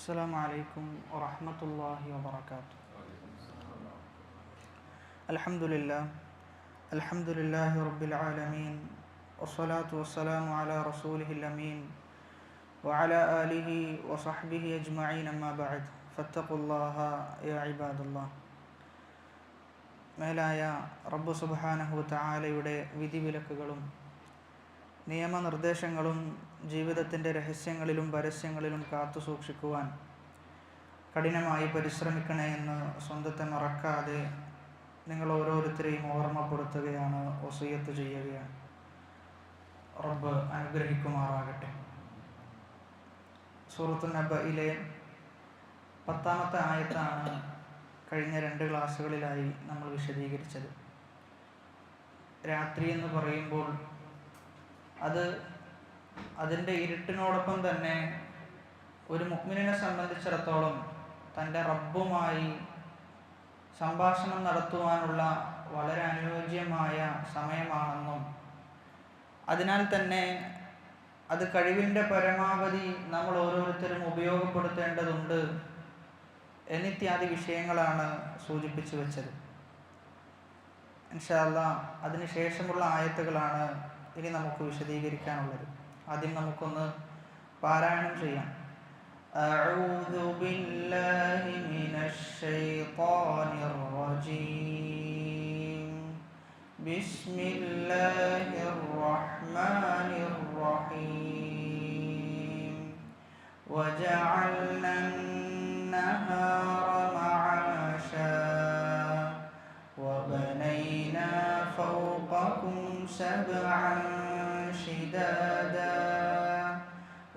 السلام عليكم ورحمة الله وبركاته. الحمد لله رب العالمين، والصلاة والسلام على رسوله الأمين وعلى آله وصحبه أجمعين، أما بعد فاتقوا الله يا عباد الله. മേലായ റബ്ബ് സുബ്ഹാനഹു വതആലയുടെ വിധിവിലക്കുകളും നിയമനിർദ്ദേശങ്ങളും ജീവിതത്തിൻ്റെ രഹസ്യങ്ങളിലും പരസ്യങ്ങളിലും കാത്തു സൂക്ഷിക്കുവാൻ കഠിനമായി പരിശ്രമിക്കണേ എന്ന് സ്വന്തത്തെ മറക്കാതെ നിങ്ങൾ ഓരോരുത്തരെയും ഓർമ്മപ്പെടുത്തുകയാണ്, വസിയ്യത്ത് ചെയ്യുകയാണ്. റബ്ബ് അനുഗ്രഹിക്കുമാറാകട്ടെ. സൂറത്തു നബയിലെ 10-ാമത്തെ ആയത്താണ് കഴിഞ്ഞ 2 ക്ലാസ്സുകളിലായി നമ്മൾ വിശദീകരിച്ചത്. രാത്രി എന്ന് പറയുമ്പോൾ അതിൻ്റെ ഇരുട്ടിനോടൊപ്പം തന്നെ ഒരു മുഅ്മിനിനെ സംബന്ധിച്ചിടത്തോളം തൻ്റെ റബ്ബുമായി സംഭാഷണം നടത്തുവാനുള്ള വളരെ അനുയോജ്യമായ സമയമാണെന്നും അതിനാൽ തന്നെ അത് കഴിവിൻ്റെ പരമാവധി നമ്മൾ ഓരോരുത്തരും ഉപയോഗപ്പെടുത്തേണ്ടതുണ്ട് എന്നിത്യാദി വിഷയങ്ങളാണ് സൂചിപ്പിച്ചു വെച്ചത്. ഇൻഷാ അല്ലാഹ് അതിനുശേഷമുള്ള ആയത്തുകളാണ് ഇനി നമുക്ക് വിശദീകരിക്കാനുള്ളത്. ആദ്യം നമുക്കൊന്ന് പാരായണം ചെയ്യാം. അഊദു ബില്ലാഹി മിനശ് ശൈത്വാനിർ റജീം. ബിസ്മില്ലാഹിർ റഹ്മാനിർ റഹീം. വജഅൽനൻ നഹാറ മഅശാ വബനൈനാ ഫൗഖകും سبعا شدادا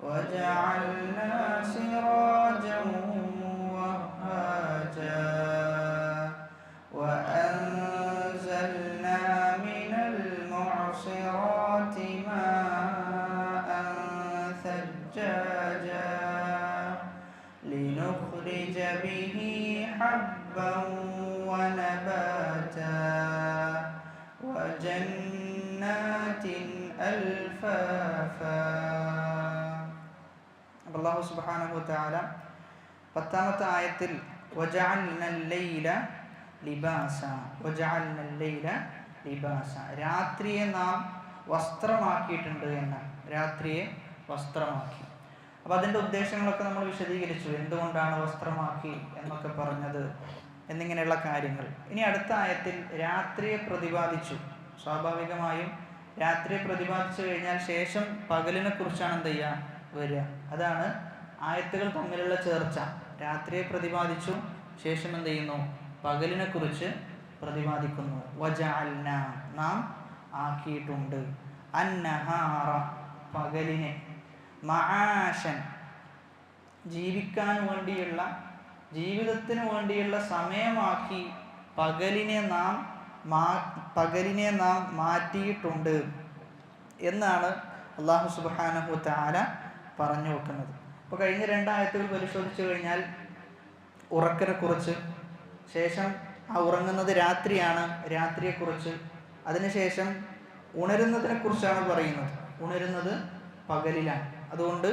وجعلنا سراجا وهاجا وأنزلنا من المعصرات ماء ثجاجا لنخرج به حبا ونباتا وجنات ألفافا. അല്ലാഹു സുബ്ഹാനഹു വതആല 10-ാമത്തെ ആയത്തിൽ വജഅൽനൽ ലൈല ലിബാസ വജഅൽനൽ ലൈല ലിബാസ, രാത്രിയെ നാം വസ്ത്രമാക്കിയിട്ടുണ്ട് എന്നാണ്. രാത്രിയെ വസ്ത്രമാക്കി. അപ്പോൾ അതിൻ്റെ ഉദ്ദേശങ്ങളൊക്കെ നമ്മൾ വിശദീകരിച്ചു, എന്തുകൊണ്ടാണ് വസ്ത്രമാക്കി എന്നൊക്കെ പറഞ്ഞത് എന്നിങ്ങനെയുള്ള കാര്യങ്ങൾ. ഇനി അടുത്ത ആയത്തിൽ രാത്രിയെ പ്രതിപാദിച്ചു. സ്വാഭാവികമായും രാത്രിയെ പ്രതിപാദിച്ചു കഴിഞ്ഞാൽ ശേഷം പകലിനെ കുറിച്ചാണ് എന്ത് ചെയ്യുക വരിക. അതാണ് ആയത്തുകൾ തമ്മിലുള്ള ചേർച്ച. രാത്രിയെ പ്രതിപാദിച്ചു, ശേഷം എന്ത് ചെയ്യുന്നു, പകലിനെ കുറിച്ച് പ്രതിപാദിക്കുന്നു. വജഅൽന, നാം ആക്കിയിട്ടുണ്ട്, അന്നഹാറ, പകലിനെ, മആശൻ, ജീവിക്കാൻ വേണ്ടിയുള്ള, ജീവിതത്തിന് വേണ്ടിയുള്ള സമയമാക്കി പകലിനെ നാം മാറ്റിയിട്ടുണ്ട് എന്നാണ് അല്ലാഹു സുബ്ഹാനഹു വതആല പറഞ്ഞു വെക്കുന്നത്. അപ്പോൾ കഴിഞ്ഞ 2 ആയത്തുകൾ പരിശോധിച്ചു കഴിഞ്ഞാൽ ഉറക്കത്തെക്കുറിച്ച്, ശേഷം ആ ഉറങ്ങുന്നത് രാത്രിയാണ്, രാത്രിയെക്കുറിച്ച്, അതിനുശേഷം ഉണരുന്നതിനെക്കുറിച്ചാണ് പറയുന്നത്. ഉണരുന്നത് പകലിലാണ്. അതുകൊണ്ട്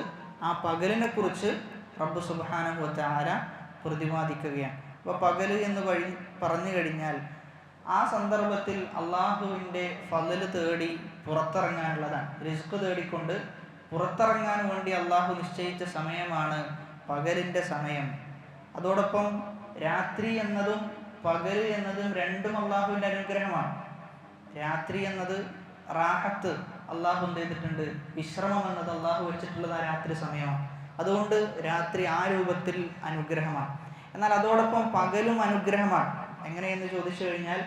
ആ പകലിനെ കുറിച്ച് റബ്ബ് സുബ്ഹാനഹു വതആല പ്രതിപാദിക്കുകയാണ്. അപ്പോൾ പകല് എന്ന് പറഞ്ഞു കഴിഞ്ഞാൽ ആ സന്ദർഭത്തിൽ അള്ളാഹുവിൻ്റെ ഫളല് തേടി പുറത്തിറങ്ങാനുള്ളതാണ്. റിസ്ക് തേടിക്കൊണ്ട് പുറത്തിറങ്ങാൻ വേണ്ടി അള്ളാഹു നിശ്ചയിച്ച സമയമാണ് പകലിൻ്റെ സമയം. അതോടൊപ്പം രാത്രി എന്നതും പകല് എന്നതും രണ്ടും അള്ളാഹുവിൻ്റെ അനുഗ്രഹമാണ്. രാത്രി എന്നത് റാഹത്ത്, അള്ളാഹു എന്ത് ചെയ്തിട്ടുണ്ട്, വിശ്രമം എന്നത് അള്ളാഹു വെച്ചിട്ടുള്ളത് ആ രാത്രി സമയമാണ്. അതുകൊണ്ട് രാത്രി ആ രൂപത്തിൽ അനുഗ്രഹമാണ്. എന്നാൽ അതോടൊപ്പം പകലും അനുഗ്രഹമാണ്. എങ്ങനെയെന്ന് ചോദിച്ചു കഴിഞ്ഞാൽ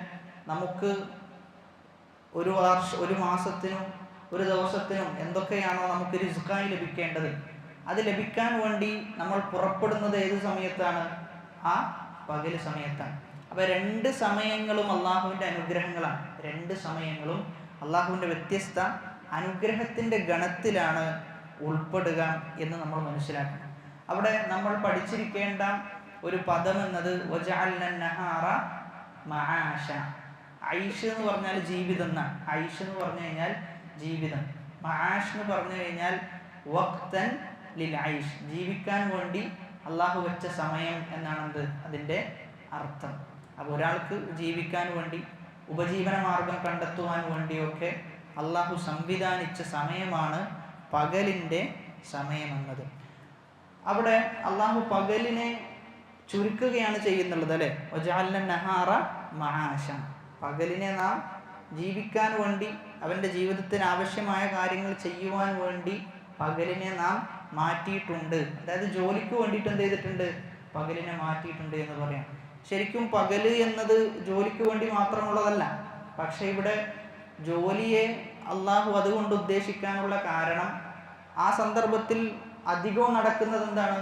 നമുക്ക് ഒരു മാസത്തിനും ഒരു ദിവസത്തിനും എന്തൊക്കെയാണോ നമുക്ക് റിസ്ക്കായി ലഭിക്കേണ്ടത്, അത് ലഭിക്കാൻ വേണ്ടി നമ്മൾ പുറപ്പെടുന്നത് ഏത് സമയത്താണ്? ആ പകൽ സമയത്താണ്. അപ്പോൾ 2 സമയങ്ങളും അള്ളാഹുവിൻ്റെ അനുഗ്രഹങ്ങളാണ്. 2 സമയങ്ങളും അള്ളാഹുവിൻ്റെ വ്യത്യസ്ത അനുഗ്രഹത്തിൻ്റെ ഗണത്തിലാണ് ഉൾപ്പെടുക എന്ന് നമ്മൾ മനസ്സിലാക്കണം. അവിടെ നമ്മൾ പഠിച്ചിരിക്കേണ്ട ഒരു പദം എന്നത് വജഅൽനൻ നഹാറ മആശ. ഐഷ് എന്ന് പറഞ്ഞാൽ ജീവിതം എന്നാണ്. ഐഷ് എന്ന് പറഞ്ഞു കഴിഞ്ഞാൽ ജീവിതം. മആഷ് എന്ന് പറഞ്ഞു കഴിഞ്ഞാൽ വഖ്തൻ ലിൽ ഐഷ്, ജീവിക്കാൻ വേണ്ടി അള്ളാഹു വെച്ച സമയം എന്നാണ് അതിൻ്റെ അർത്ഥം. അപ്പോൾ ഒരാൾക്ക് ജീവിക്കാൻ വേണ്ടി, ഉപജീവന മാർഗം കണ്ടെത്തുവാൻ വേണ്ടിയൊക്കെ അള്ളാഹു സംവിധാനിച്ച സമയമാണ് പകലിൻ്റെ സമയമെന്നത്. അവിടെ അള്ളാഹു പകലിനെ ചുരുക്കുകയാണ് ചെയ്യുന്നുള്ളത് അല്ലേ. വജഅൽന നഹാറ മആശ, പകലിനെ നാം ജീവിക്കാൻ വേണ്ടി, അവൻ്റെ ജീവിതത്തിന് ആവശ്യമായ കാര്യങ്ങൾ ചെയ്യുവാൻ വേണ്ടി പകലിനെ നാം മാറ്റിയിട്ടുണ്ട്. അതായത് ജോലിക്ക് വേണ്ടിയിട്ട് എന്ത് ചെയ്തിട്ടുണ്ട്? പകലിനെ മാറ്റിയിട്ടുണ്ട് എന്ന് പറയാം. ശരിക്കും പകല് എന്നത് ജോലിക്ക് വേണ്ടി മാത്രമുള്ളതല്ല. പക്ഷെ ഇവിടെ ജോലിയെ അള്ളാഹു അതുകൊണ്ട് ഉദ്ദേശിക്കാനുള്ള കാരണം, ആ സന്ദർഭത്തിൽ അധികവും നടക്കുന്നത് എന്താണ്?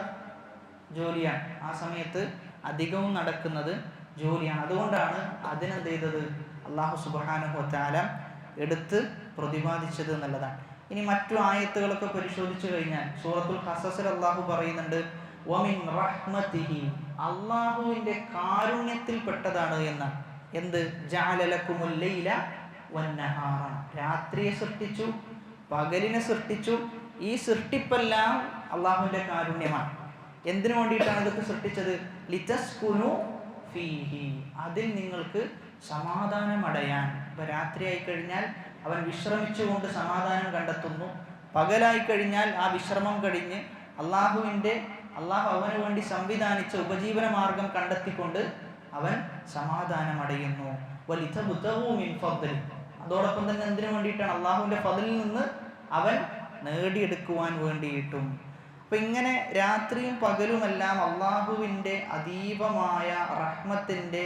ജോലിയാണ്. ആ സമയത്ത് അധികവും നടക്കുന്നത് ജോലിയാണ്. അതുകൊണ്ടാണ് അതിനെന്ത് ചെയ്തത്? അള്ളാഹു സുബ്ഹാനഹു വ തആല എടുത്ത് പ്രതിപാദിച്ചത് എന്നുള്ളതാണ്. ഇനി മറ്റു ആയത്തുകളൊക്കെ പരിശോധിച്ചു കഴിഞ്ഞാൽ സൂറത്തുൽ ഖസസിൽ അള്ളാഹു പറയുന്നുണ്ട് വമിൻ റഹ്മതിഹി, അള്ളാഹുവിൻ്റെ കാരുണ്യത്തിൽപ്പെട്ടതാണ് എന്നാണ്. എന്ത്? ജഅല ലക്കുമുൽ ലൈല വന്നഹാറ, രാത്രിയെ സൃഷ്ടിച്ചു, പകലിനെ സൃഷ്ടിച്ചു. ഈ സൃഷ്ടിപ്പെല്ലാം അള്ളാഹുവിൻ്റെ കാരുണ്യമാണ്. എന്തിനു വേണ്ടിയിട്ടാണ് ഇതൊക്കെ സൃഷ്ടിച്ചത്? ലിതസ്കുനു ഫീഹി, അതിൽ നിങ്ങൾക്ക് സമാധാനമടയാൻ. ഇപ്പം രാത്രിയായി കഴിഞ്ഞാൽ അവൻ വിശ്രമിച്ചുകൊണ്ട് സമാധാനം കണ്ടെത്തുന്നു. പകലായി കഴിഞ്ഞാൽ ആ വിശ്രമം കഴിഞ്ഞ് അള്ളാഹു അവന് വേണ്ടി സംവിധാനിച്ച ഉപജീവന മാർഗം കണ്ടെത്തിക്കൊണ്ട് അവൻ സമാധാനമടയുന്നു. വലിതബ്തഗൂ മിൻ ഫദ്ലി, അതോടൊപ്പം തന്നെ എന്തിനു വേണ്ടിയിട്ടാണ്? അള്ളാഹുവിൻ്റെ ഫദ്ലിൽ നിന്ന് അവൻ നേടിയെടുക്കുവാൻ വേണ്ടിയിട്ടും. അപ്പം ഇങ്ങനെ രാത്രിയും പകലുമെല്ലാം അള്ളാഹുവിൻ്റെ അതീവമായ റഹ്മത്തിൻ്റെ,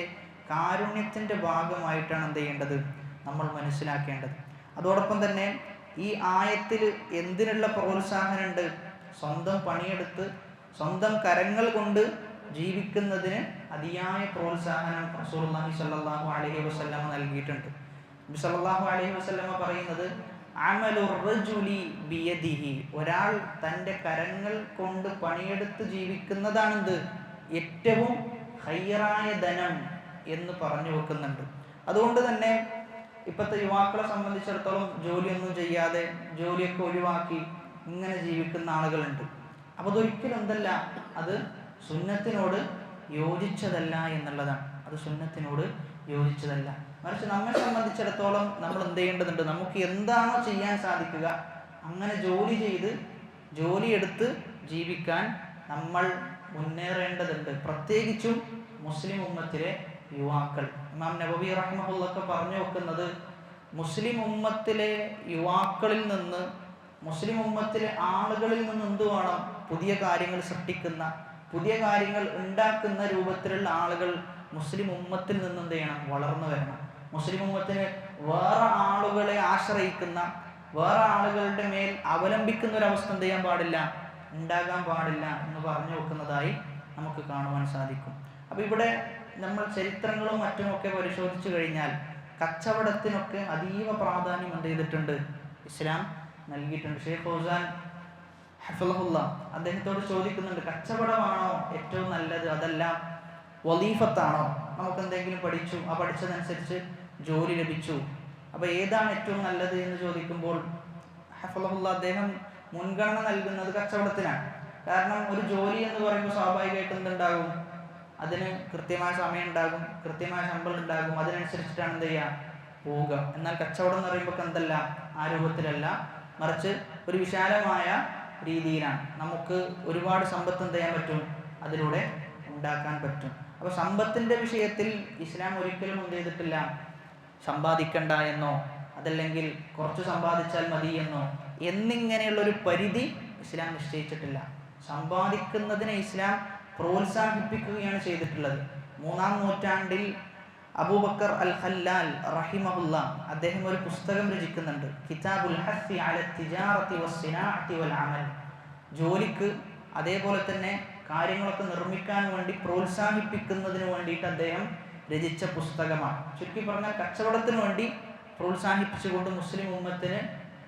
കാരുണ്യത്തിൻ്റെ ഭാഗമായിട്ടാണ് എന്ത് ചെയ്യേണ്ടത്? നമ്മൾ മനസ്സിലാക്കേണ്ടത്. അതോടൊപ്പം തന്നെ ഈ ആയത്തിൽ എന്തിനുള്ള പ്രോത്സാഹനമുണ്ട്? സ്വന്തം പണിയെടുത്ത് സ്വന്തം കരങ്ങൾ കൊണ്ട് ജീവിക്കുന്നതിന് അതിയായ പ്രോത്സാഹനം റസൂലുള്ളാഹി സ്വല്ലല്ലാഹു അലൈഹി വസല്ലമ നൽകിയിട്ടുണ്ട്. നബി സല്ലല്ലാഹു അലൈഹി വസല്ലമ പറയുന്നത് അമലുർ റജുലി ബിയദിഹി, ഒരാൾ തൻ്റെ കരങ്ങൾ കൊണ്ട് പണിയെടുത്ത് ജീവിക്കുന്നതാണെന്ത്? ഏറ്റവും ഖൈറായ ധനം എന്ന് പറഞ്ഞു വെക്കുന്നുണ്ട്. അതുകൊണ്ട് തന്നെ ഇപ്പോഴത്തെ യുവാക്കളെ സംബന്ധിച്ചിടത്തോളം ജോലിയൊന്നും ചെയ്യാതെ, ജോലിയൊക്കെ ഒഴിവാക്കി ഇങ്ങനെ ജീവിക്കുന്ന ആളുകളുണ്ട്. അപ്പോൾ അതൊരിക്കലും എന്തല്ല, അത് സുന്നത്തിനോട് യോജിച്ചതല്ല എന്നുള്ളതാണ്. അത് സുന്നത്തിനോട് യോജിച്ചതല്ല. മറിച്ച് നമ്മെ സംബന്ധിച്ചിടത്തോളം നമ്മൾ എന്ത് ചെയ്യേണ്ടതുണ്ട്? നമുക്ക് എന്താണോ ചെയ്യാൻ സാധിക്കുക അങ്ങനെ ജോലി ചെയ്ത്, ജോലിയെടുത്ത് ജീവിക്കാൻ നമ്മൾ മുന്നേറേണ്ടതുണ്ട്. പ്രത്യേകിച്ചും മുസ്ലിം ഉമ്മത്തിലെ യുവാക്കൾ. ഇമാം നബവി റഹിമഹുള്ളാഹ് പറഞ്ഞു വെക്കുന്നത്, മുസ്ലിം ഉമ്മത്തിലെ യുവാക്കളിൽ നിന്ന്, മുസ്ലിം ഉമ്മത്തിലെ ആളുകളിൽ നിന്ന് എന്ത് വേണം? പുതിയ കാര്യങ്ങൾ സൃഷ്ടിക്കുന്ന, പുതിയ കാര്യങ്ങൾ ഉണ്ടാക്കുന്ന രൂപത്തിലുള്ള ആളുകൾ മുസ്ലിം ഉമ്മത്തിൽ നിന്ന് എന്ത് ചെയ്യണം? വളർന്നു വരണം. മുസ്ലിം ഉമ്മത്തിന് വേറെ ആളുകളെ ആശ്രയിക്കുന്ന, വേറെ ആളുകളുടെ മേൽ അവലംബിക്കുന്ന ഒരവസ്ഥ എന്ത് ചെയ്യാൻ പാടില്ല? ഉണ്ടാകാൻ പാടില്ല എന്ന് പറഞ്ഞു വെക്കുന്നതായി നമുക്ക് കാണുവാൻ സാധിക്കും. അപ്പോൾ ഇവിടെ നമ്മൾ ചരിത്രങ്ങളും മറ്റുമൊക്കെ പരിശോധിച്ചു കഴിഞ്ഞാൽ കച്ചവടത്തിനൊക്കെ അതീവ പ്രാധാന്യം എന്ത് ചെയ്തിട്ടുണ്ട്? ഇസ്ലാം നൽകിയിട്ടുണ്ട്. ഷെയ്ഖ് ഫൗസാൻ ഹഫിളഹുല്ലാ അദ്ദേഹത്തോട് ചോദിക്കുന്നുണ്ട്, കച്ചവടമാണോ ഏറ്റവും നല്ലത്, അതല്ല വലീഫത്താണോ? നമുക്ക് എന്തെങ്കിലും പഠിച്ചു, ആ പഠിച്ചതനുസരിച്ച് ജോലി ലഭിച്ചു, അപ്പോൾ ഏതാണ് ഏറ്റവും നല്ലത് എന്ന് ചോദിക്കുമ്പോൾ ഹഫിളഹുല്ലാ അദ്ദേഹം മുൻഗണന നൽകുന്നത് കച്ചവടത്തിനാണ്. കാരണം ഒരു ജോലി എന്ന് പറയുമ്പോൾ സ്വാഭാവികമായിട്ട് എന്തുണ്ടാകും? അതിന് കൃത്യമായ സമയം ഉണ്ടാകും, കൃത്യമായ ശമ്പളം ഉണ്ടാകും, അതിനനുസരിച്ചിട്ടാണ് എന്ത് ചെയ്യുക? പോവുക. എന്നാൽ കച്ചവടം എന്ന് പറയുമ്പോൾ എന്തല്ല, ആ രൂപത്തിലല്ല, മറിച്ച് ഒരു വിശാലമായ രീതിയിലാണ്. നമുക്ക് ഒരുപാട് സമ്പത്ത് എന്ത് ചെയ്യാൻ പറ്റും? അതിലൂടെ ഉണ്ടാക്കാൻ പറ്റും. അപ്പോൾ സമ്പത്തിൻ്റെ വിഷയത്തിൽ ഇസ്ലാം ഒരിക്കലും എന്ത് ചെയ്തിട്ടില്ല? സമ്പാദിക്കണ്ട എന്നോ അതല്ലെങ്കിൽ കുറച്ച് സമ്പാദിച്ചാൽ മതി എന്നോ എന്നിങ്ങനെയുള്ളൊരു പരിധി ഇസ്ലാം നിശ്ചയിച്ചിട്ടില്ല. സമ്പാദിക്കുന്നതിനെ ഇസ്ലാം പ്രോത്സാഹിപ്പിക്കുകയാണ് ചെയ്തിട്ടുള്ളത്. 3-ാം നൂറ്റാണ്ടിൽ അബൂബക്കർ അൽ ഖല്ലാൽ റഹിമഹുല്ലാ അദ്ദേഹം ഒരു പുസ്തകം രചിക്കുന്നുണ്ട്, കിതാബുൽ ഹസ്സി അല തിജാറത്തി വസ്സിനാഅത്തി വൽ അമൽ. ജോലിക്ക് അതേപോലെ തന്നെ കാര്യങ്ങളൊക്കെ നിർമ്മിക്കാൻ വേണ്ടി പ്രോത്സാഹിപ്പിക്കുന്നതിന് വേണ്ടിയിട്ട് അദ്ദേഹം രചിച്ച പുസ്തകമാണ്. ചുരുക്കി പറഞ്ഞാൽ കച്ചവടത്തിന് വേണ്ടി പ്രോത്സാഹിപ്പിച്ചുകൊണ്ട് മുസ്ലിം ഉമ്മത്തിന്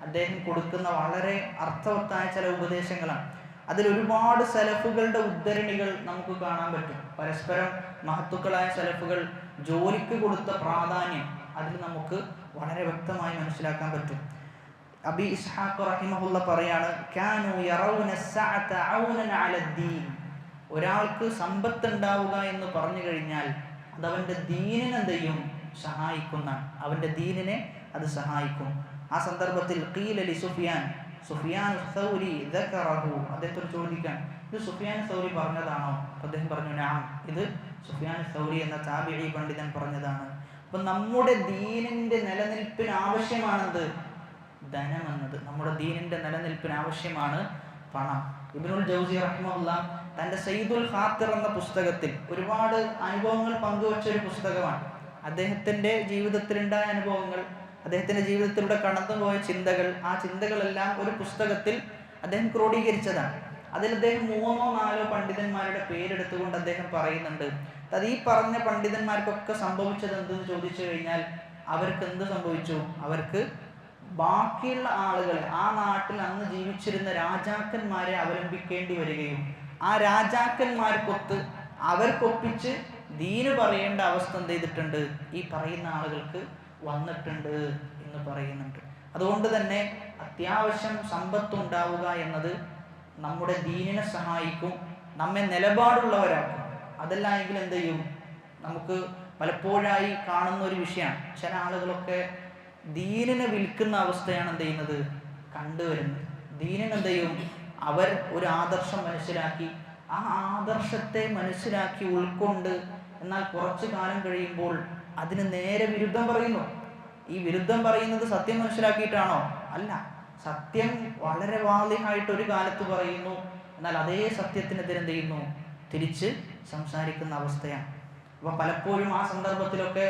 അദ്ദേഹം കൊടുക്കുന്ന വളരെ അർത്ഥവത്തായ ചില ഉപദേശങ്ങളാണ്. അതിലൊരുപാട് സലഫുകളുടെ ഉദ്ധരണികൾ നമുക്ക് കാണാൻ പറ്റും. പരസ്പരം മഹത്തുക്കളായ സലഫുകൾ ജോലിക്ക് കൊടുത്ത പ്രാധാന്യം അതിൽ നമുക്ക് വളരെ വ്യക്തമായി മനസ്സിലാക്കാൻ പറ്റും. അബി ഇസ്ഹാഖ് റഹിമഹുല്ല പറയാണ്, കാനൂ യറൗന അസ്സഅത ഔനൻ അലദ്ദീൻ, ഒരാൾക്ക് സമ്പത്ത് ഉണ്ടാവുക എന്ന് പറഞ്ഞു കഴിഞ്ഞാൽ അത് അവൻ്റെ ദീനിനെ എന്ത് ചെയ്യും? സഹായിക്കുന്നതാണ്. അവൻ്റെ ദീനിനെ അത് സഹായിക്കും. ആ സന്ദർഭത്തിൽ ഖീല ലി സുഫിയാൻ സൗരി ദക്കറഹു, അദ്ദേഹത്തോട് ചോദിക്കാൻ, ഇത് സുഫിയാൻ സൗരി പറഞ്ഞതാണോ? അദ്ദേഹം പറഞ്ഞു നഅം, ഇത് സുഫിയാൻ സൗരി എന്ന താബിഈ പണ്ഡിതൻ പറഞ്ഞതാണ്. അപ്പൊ നമ്മുടെ ദീനിന്റെ നിലനിൽപ്പിന് ആവശ്യമാണെന്ത്? ധനം എന്നത്. നമ്മുടെ ദീനിന്റെ നിലനിൽപ്പിന് ആവശ്യമാണ് പണം. ഇബ്നുൽ ജൗസി റഹിമഹുല്ലാഹ് തൻ്റെ സയ്യിദുൽ ഖാത്തിർ എന്ന പുസ്തകത്തിൽ ഒരുപാട് അനുഭവങ്ങൾ പങ്കുവച്ച ഒരു പുസ്തകമാണ്. അദ്ദേഹത്തിൻ്റെ ജീവിതത്തിലുണ്ടായ അനുഭവങ്ങൾ, അദ്ദേഹത്തിൻ്റെ ജീവിതത്തിലൂടെ കടന്നുപോയ ചിന്തകൾ, ആ ചിന്തകളെല്ലാം ഒരു പുസ്തകത്തിൽ അദ്ദേഹം ക്രോഡീകരിച്ചതാണ്. അതിൽ അദ്ദേഹം 3-4 പണ്ഡിതന്മാരുടെ പേരെടുത്തുകൊണ്ട് അദ്ദേഹം പറയുന്നുണ്ട്, അത് ഈ പറഞ്ഞ പണ്ഡിതന്മാർക്കൊക്കെ സംഭവിച്ചത് എന്തെന്ന് ചോദിച്ചു കഴിഞ്ഞാൽ അവർക്ക് എന്ത് സംഭവിച്ചു? അവർക്ക് ബാക്കിയുള്ള ആളുകളെ, ആ നാട്ടിൽ അന്ന് ജീവിച്ചിരുന്ന രാജാക്കന്മാരെ അവലംബിക്കേണ്ടി വരികയും ആ രാജാക്കന്മാർക്കൊത്ത് അവർക്കൊപ്പിച്ച് ദീന് പറയേണ്ട അവസ്ഥ എന്ത് ചെയ്തിട്ടുണ്ട്? ഈ പറയുന്ന ആളുകൾക്ക് വന്നിട്ടുണ്ട് എന്ന് പറയുന്നുണ്ട്. അതുകൊണ്ട് തന്നെ അത്യാവശ്യം സമ്പത്തുണ്ടാവുക എന്നത് നമ്മുടെ ദീനിനെ സഹായിക്കും, നമ്മെ നിലപാടുള്ളവരാക്കും. അതല്ല എങ്കിൽ എന്ത് ചെയ്യും? നമുക്ക് പലപ്പോഴായി കാണുന്ന ഒരു വിഷയമാണ്, ചില ആളുകളൊക്കെ ദീനിനെ വിൽക്കുന്ന അവസ്ഥയാണ് എന്ത് ചെയ്യുന്നത്? കണ്ടുവരുന്നത്. ദീനിന് എന്ത് ചെയ്യും? അവർ ഒരു ആദർശം മനസ്സിലാക്കി, ആ ആദർശത്തെ മനസ്സിലാക്കി ഉൾക്കൊണ്ട്, എന്നാൽ കുറച്ചു കാലം കഴിയുമ്പോൾ അതിന് നേരെ വിരുദ്ധം പറയുന്നു. ഈ വിരുദ്ധം പറയുന്നത് സത്യം മനസ്സിലാക്കിയിട്ടാണോ? അല്ല, സത്യം വളരെ വാളിഹായിട്ട് ഒരു കാലത്ത് പറയുന്നു, എന്നാൽ അതേ സത്യത്തിനെതിരെ എന്ത് ചെയ്യുന്നു? തിരിച്ച് സംസാരിക്കുന്ന അവസ്ഥയാണ്. അപ്പൊ പലപ്പോഴും ആ സന്ദർഭത്തിലൊക്കെ